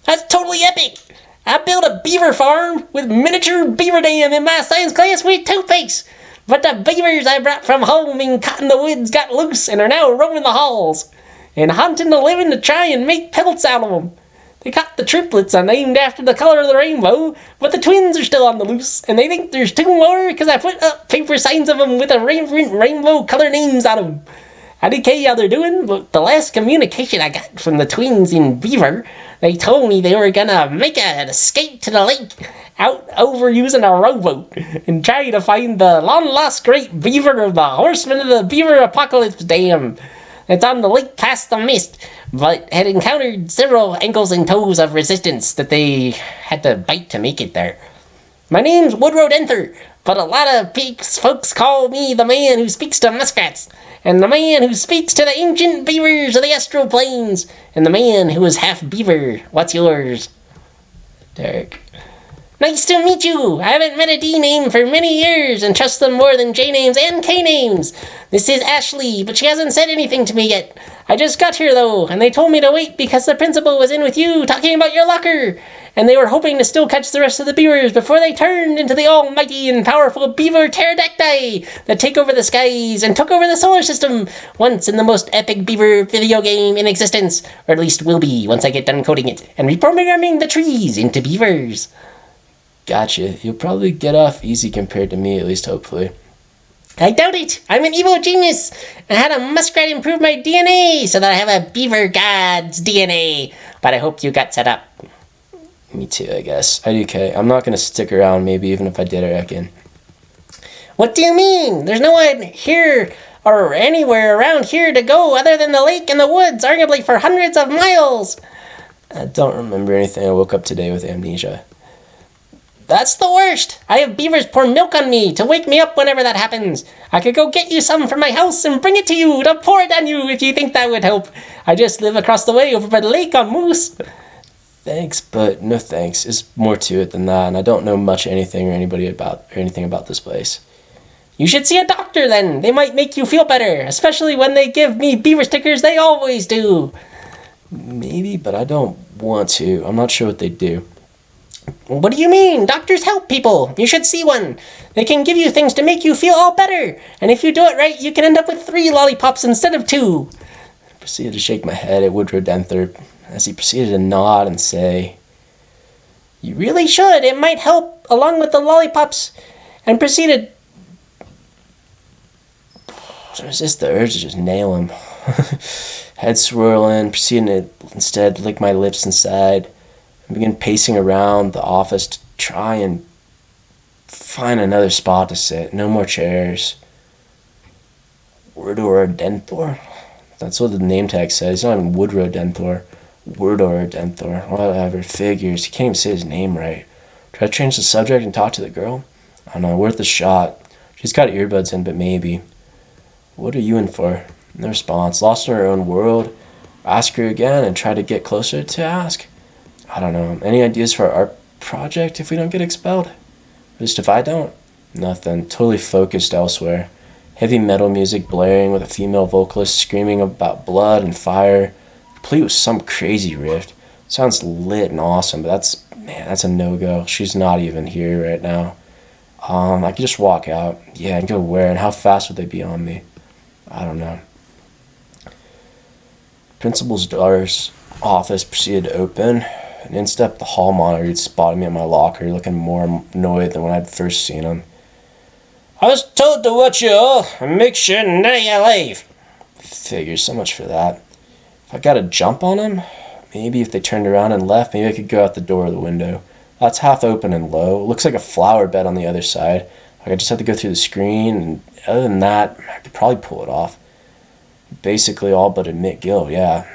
[SPEAKER 4] That's totally epic! I built a beaver farm with miniature beaver dam in my science class with Two-Face. But the beavers I brought from home in Cottonwoods got loose and are now roaming the halls and hunting the living to try and make pelts out of them. They caught the triplets are named after the color of the rainbow, but the twins are still on the loose, and they think there's two more because I put up paper signs of them with a rainbow color names on them. I don't care how they're doing, but the last communication I got from the twins in Beaver, they told me they were gonna make an escape to the lake out over using a rowboat and try to find the long-lost great beaver of the Horsemen of the Beaver Apocalypse Dam. It's on the lake past the mist, but had encountered several ankles and toes of resistance that they had to bite to make it there. My name's Woodrow Denther, but a lot of folks call me the man who speaks to muskrats, and the man who speaks to the ancient beavers of the astral plains, and the man who is half beaver. What's yours? Derek. Nice to meet you. I haven't met a D name for many years and trust them more than J names and K names. This is Ashley, but she hasn't said anything to me yet. I just got here though, and they told me to wait because the principal was in with you talking about your locker, and they were hoping to still catch the rest of the beavers before they turned into the almighty and powerful beaver pterodactyl that take over the skies and took over the solar system once in the most epic beaver video game in existence, or at least will be once I get done coding it and reprogramming the trees into beavers.
[SPEAKER 2] Gotcha. You'll probably get off easy compared to me, at least hopefully.
[SPEAKER 4] I doubt it. I'm an evil genius. I had a muskrat improve my DNA so that I have a beaver god's DNA. But I hope you got set up.
[SPEAKER 2] Me too, I guess. IDK. I'm not going to stick around, maybe even if I did, I reckon.
[SPEAKER 4] What do you mean? There's no one here or anywhere around here to go other than the lake and the woods, arguably for hundreds of miles.
[SPEAKER 2] I don't remember anything. I woke up today with amnesia.
[SPEAKER 4] That's the worst. I have beavers pour milk on me to wake me up whenever that happens. I could go get you some from my house and bring it to you to pour it on you if you think that would help. I just live across the way over by the lake on Moose.
[SPEAKER 2] Thanks, but no thanks. There's more to it than that, and I don't know much anything or anything about this place.
[SPEAKER 4] You should see a doctor then. They might make you feel better, especially when they give me beaver stickers. They always do.
[SPEAKER 2] Maybe, but I don't want to. I'm not sure what they do.
[SPEAKER 4] What do you mean? Doctors help people. You should see one. They can give you things to make you feel all better. And if you do it right, you can end up with 3 lollipops instead of 2.
[SPEAKER 2] I proceeded to shake my head at Woodrow Denther as he proceeded to nod and say,
[SPEAKER 4] You really should. It might help along with the lollipops. And proceeded.
[SPEAKER 2] So it's just the urge to just nail him. Head swirling, proceeding to instead lick my lips inside. I began pacing around the office to try and find another spot to sit. No more chairs. Woodrow Denthor? That's what the name tag says. He's not even Woodrow Denthor. Woodrow Denthor. Whatever. Figures. He can't even say his name right. Try to change the subject and talk to the girl? I don't know. Worth a shot. She's got earbuds in, but maybe. What are you in for? No response. Lost in her own world. Ask her again and try to get closer to ask. I don't know. Any ideas for our project if we don't get expelled? At least if I don't? Nothing. Totally focused elsewhere. Heavy metal music blaring with a female vocalist screaming about blood and fire, complete with some crazy riff. Sounds lit and awesome, but that's a no-go. She's not even here right now. I could just walk out. Yeah, and go where, and how fast would they be on me? I don't know. Principal's daughter's office proceeded to open. And in stepped the hall monitor who'd spotted me at my locker, looking more annoyed than when I'd first seen him.
[SPEAKER 4] I was told to watch you all and make sure none of you leave.
[SPEAKER 2] Figures, so much for that. If I got to jump on him, maybe if they turned around and left, maybe I could go out the door or the window. That's half open and low. It looks like a flower bed on the other side. I just have to go through the screen, and other than that, I could probably pull it off. Basically all but admit guilt, yeah.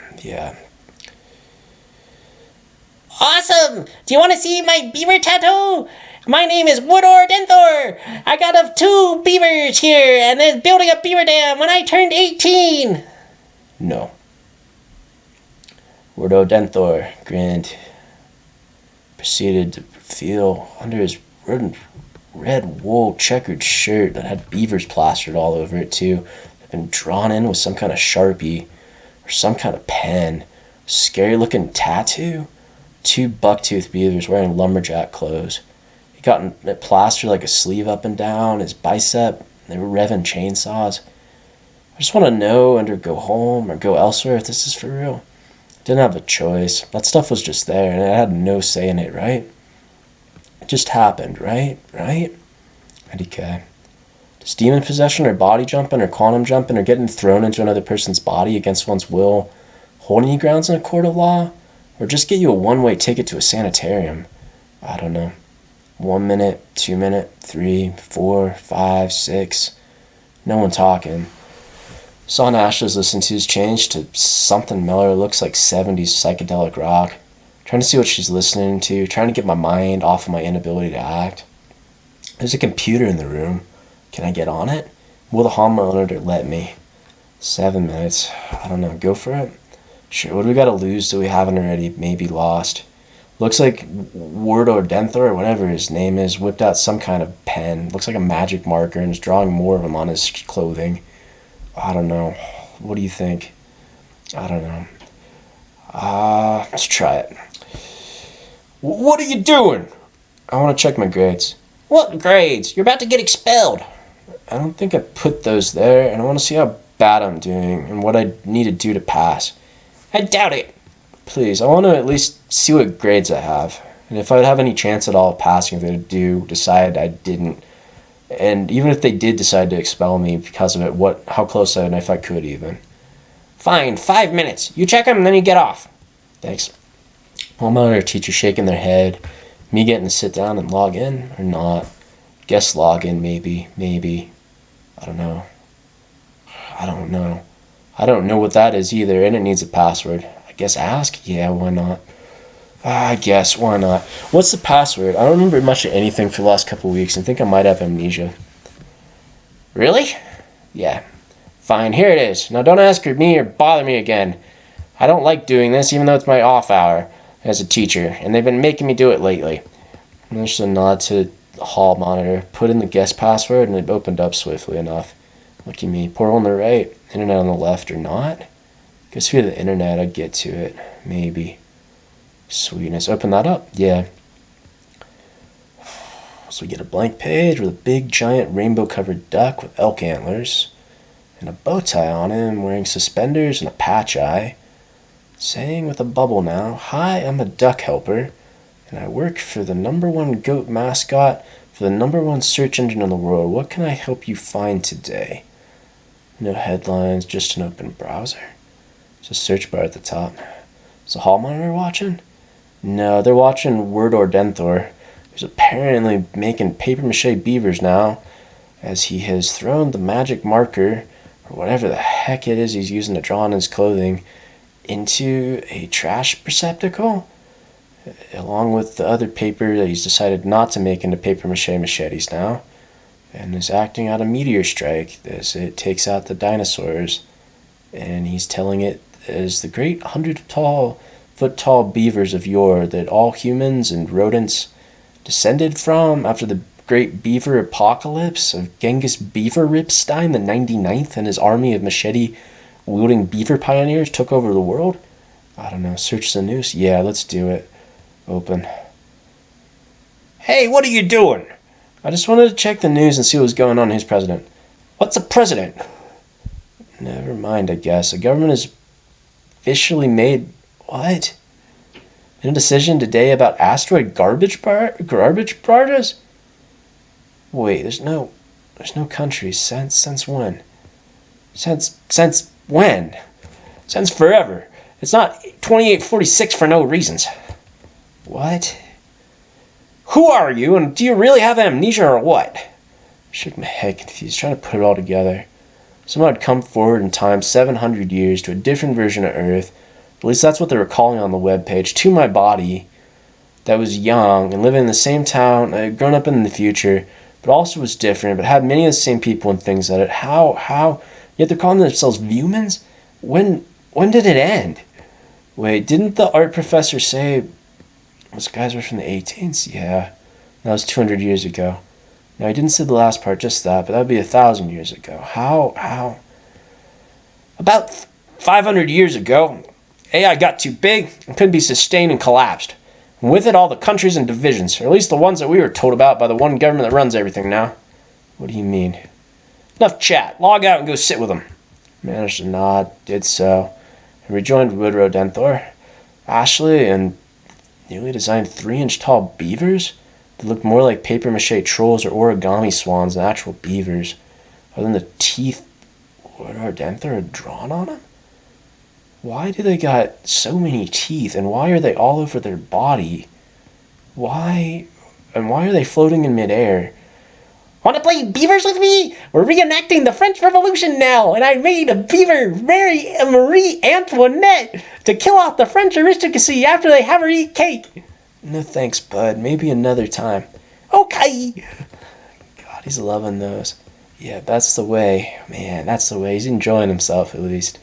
[SPEAKER 4] Awesome! Do you want to see my beaver tattoo? My name is Woodrow Denthor. I got 2 beavers here, and they're building a beaver dam when I turned 18.
[SPEAKER 2] No. Woodrow Denthor grinned. Proceeded to feel under his red wool checkered shirt that had beavers plastered all over it too. The been drawn in with some kind of Sharpie or some kind of pen. Scary looking tattoo. 2 bucktooth beavers wearing lumberjack clothes. He got it plastered like a sleeve up and down, his bicep. They were revving chainsaws. I just want to know and or go home or go elsewhere if this is for real. I didn't have a choice. That stuff was just there and I had no say in it, right? It just happened, right? Right? IDK. Does demon possession or body jumping or quantum jumping or getting thrown into another person's body against one's will hold any grounds in a court of law? Or just get you a one-way ticket to a sanitarium? I don't know. 1 minute, 2 minute, 3, 4, 5, 6. No one talking. Song Ashley's listening to has changed to something Miller looks like 70s psychedelic rock. Trying to see what she's listening to, trying to get my mind off of my inability to act. There's a computer in the room. Can I get on it? Will the hall monitor let me? 7 minutes. I don't know. Go for it. Sure. What do we got to lose that we haven't already maybe lost? Looks like Word or Denthor or whatever his name is whipped out some kind of pen. Looks like a magic marker and is drawing more of them on his clothing. I don't know. What do you think? I don't know. Let's try it. What are you doing? I want to check my grades.
[SPEAKER 4] What grades? You're about to get expelled.
[SPEAKER 2] I don't think I put those there, and I want to see how bad I'm doing and what I need to do to pass.
[SPEAKER 4] I doubt it.
[SPEAKER 2] Please, I want to at least see what grades I have. And if I would have any chance at all of passing, if they do decide I didn't. And even if they did decide to expel me because of it, how close I am if I could even.
[SPEAKER 4] Fine, 5 minutes. You check them and then you get off.
[SPEAKER 2] Thanks. Home monitor teacher shaking their head. Me getting to sit down and log in or not. Guess log in maybe. I don't know. I don't know what that is either, and it needs a password. I guess ask? Yeah, why not? I guess, why not? What's the password? I don't remember much of anything for the last couple of weeks and think I might have amnesia.
[SPEAKER 4] Really?
[SPEAKER 2] Yeah. Fine, here it is. Now don't ask me or bother me again. I don't like doing this, even though it's my off hour as a teacher, and they've been making me do it lately. And there's a nod to the hall monitor. Put in the guest password, and it opened up swiftly enough. Lucky me. Portal on the right, internet on the left, or not? Guess via the internet I'd get to it. Maybe. Sweetness. Open that up. Yeah. So we get a blank page with a big, giant, rainbow-covered duck with elk antlers and a bow tie on him, wearing suspenders and a patch eye, saying with a bubble now, "Hi, I'm a duck helper, and I work for the #1 goat mascot for the #1 search engine in the world. What can I help you find today?" No headlines, just an open browser. There's a search bar at the top. Is the hall monitor watching? No, they're watching Word or Denthor, who's apparently making papier-mâché beavers now, as he has thrown the magic marker, or whatever the heck it is he's using to draw on his clothing, into a trash receptacle, along with the other paper that he's decided not to make into papier-mâché machetes now, and is acting out a meteor strike as it takes out the dinosaurs, and he's telling it as the great 100-foot-tall beavers of yore that all humans and rodents descended from after the great beaver apocalypse of Genghis Beaver Ripstein the 99th and his army of machete-wielding beaver pioneers took over the world? I don't know. Search the news? Yeah, let's do it. Open.
[SPEAKER 4] Hey, what are you doing?
[SPEAKER 2] I just wanted to check the news and see what was going on. Who's president?
[SPEAKER 4] What's a president?
[SPEAKER 2] Never mind, I guess. The government has officially made... What? Made a decision today about asteroid garbage barges? Wait, there's no country. Since when? Since when?
[SPEAKER 4] Since forever. It's not 2846 for no reasons.
[SPEAKER 2] What?
[SPEAKER 4] Who are you, and do you really have amnesia or what?
[SPEAKER 2] I shook my head confused, trying to put it all together. Someone had come forward in time 700 years to a different version of Earth. At least that's what they were calling on the webpage. To my body, that was young and living in the same town. I had grown up in the future, but also was different, but had many of the same people and things at it. How? Yet they're calling themselves humans? When did it end? Wait, didn't the art professor say those guys were from the 18s? Yeah, that was 200 years ago. Now, he didn't say the last part, just that, but that would be 1,000 years ago. How?
[SPEAKER 5] About 500 years ago, AI got too big and couldn't be sustained and collapsed. And with it, all the countries and divisions, or at least the ones that we were told about by the one government that runs everything now. What do you mean? Enough chat. Log out and go sit with them. Managed to nod, did so, and rejoined Woodrow Denthor, Ashley, and newly designed 3-inch tall beavers that looked more like papier-mâché trolls or origami swans than actual beavers, other than the teeth Woodrow Denthor had drawn on them. Why do they got so many teeth, and why are they all over their body? Why are they floating in midair?
[SPEAKER 4] Want to play beavers with me? We're reenacting the French Revolution now, and I made a beaver, Marie Antoinette, to kill off the French aristocracy after they have her eat cake.
[SPEAKER 2] No thanks, bud. Maybe another time.
[SPEAKER 4] Okay.
[SPEAKER 2] God, he's loving those. Yeah, that's the way. Man, that's the way. He's enjoying himself, at least.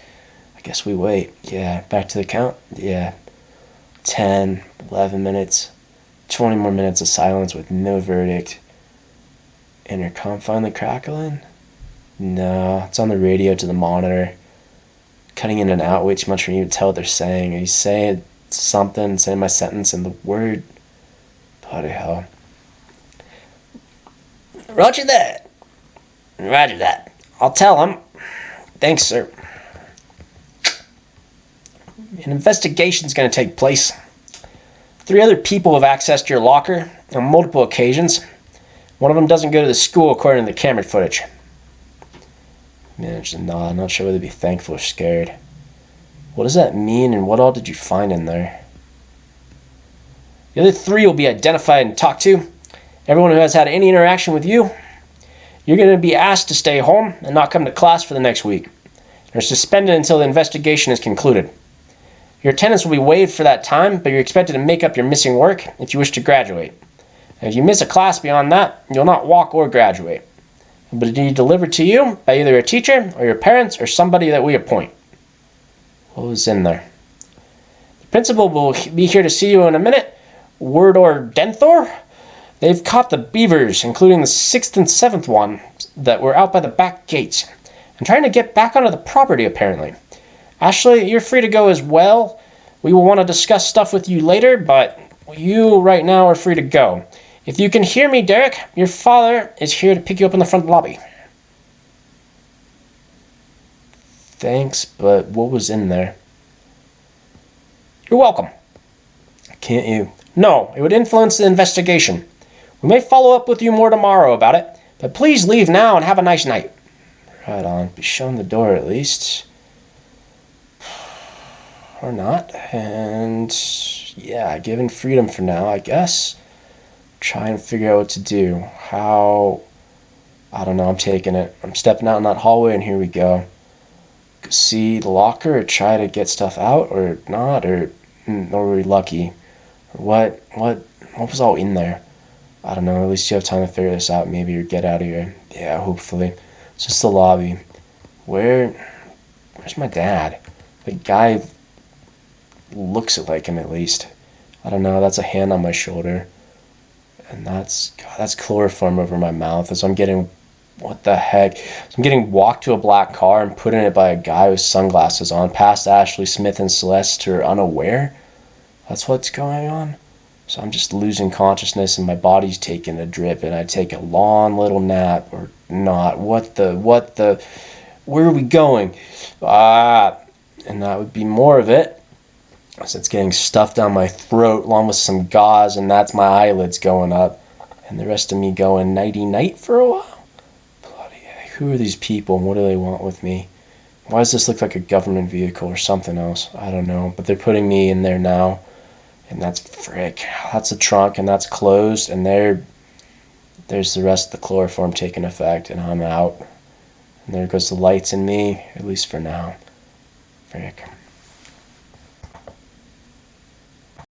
[SPEAKER 2] I guess we wait. Yeah, back to the count. Yeah. 10, 11 minutes. 20 more minutes of silence with no verdict. Intercom finally crackling? No, it's on the radio to the monitor. Cutting in and out way too much for me to tell what they're saying. He's saying something, saying my sentence, and the word... Bloody hell.
[SPEAKER 4] Roger that. Roger that. I'll tell him.
[SPEAKER 5] Thanks, sir. An investigation's going to take place. 3 other people have accessed your locker on multiple occasions. One of them doesn't go to the school according to the camera footage.
[SPEAKER 2] Managed to nod. I'm not sure whether to be thankful or scared. What does that mean, and what all did you find in there?
[SPEAKER 5] The other 3 will be identified and talked to. Everyone who has had any interaction with you, you're going to be asked to stay home and not come to class for the next week. You're suspended until the investigation is concluded. Your attendance will be waived for that time, but you're expected to make up your missing work if you wish to graduate. And if you miss a class beyond that, you'll not walk or graduate. It will be delivered to you by either a teacher or your parents or somebody that we appoint.
[SPEAKER 2] What was in there?
[SPEAKER 5] The principal will be here to see you in a minute. Woodrow Denthor. They've caught the beavers, including the 6th and 7th one, that were out by the back gates, and trying to get back onto the property, apparently. Ashley, you're free to go as well. We will want to discuss stuff with you later, but you right now are free to go. If you can hear me, Derek, your father is here to pick you up in the front lobby.
[SPEAKER 2] Thanks, but what was in there?
[SPEAKER 5] You're welcome.
[SPEAKER 2] Can't you?
[SPEAKER 5] No, it would influence the investigation. We may follow up with you more tomorrow about it, but please leave now and have a nice night.
[SPEAKER 2] Right on. Be shown the door at least. Or not. And yeah, given freedom for now, I guess. Try and figure out what to do. How... I don't know, I'm taking it. I'm stepping out in that hallway and here we go. See the locker or try to get stuff out or not, or were we lucky? Or what was all in there? I don't know, at least you have time to figure this out maybe or get out of here. Yeah, hopefully. It's just the lobby. Where's my dad? The guy looks like him at least. I don't know, that's a hand on my shoulder. And that's chloroform over my mouth as I'm getting, what the heck? So I'm getting walked to a black car and put in it by a guy with sunglasses on, past Ashley Smith and Celeste who are unaware. That's what's going on. So I'm just losing consciousness and my body's taking a drip and I take a long little nap or not. What the, where are we going? And that would be more of it. So it's getting stuffed down my throat along with some gauze, and that's my eyelids going up. And the rest of me going nighty-night for a while? Bloody heck, who are these people and what do they want with me? Why does this look like a government vehicle or something else? I don't know, but they're putting me in there now. And that's frick. That's the trunk, and that's closed, and there's the rest of the chloroform taking effect, and I'm out. And there goes the lights in me, at least for now. Frick.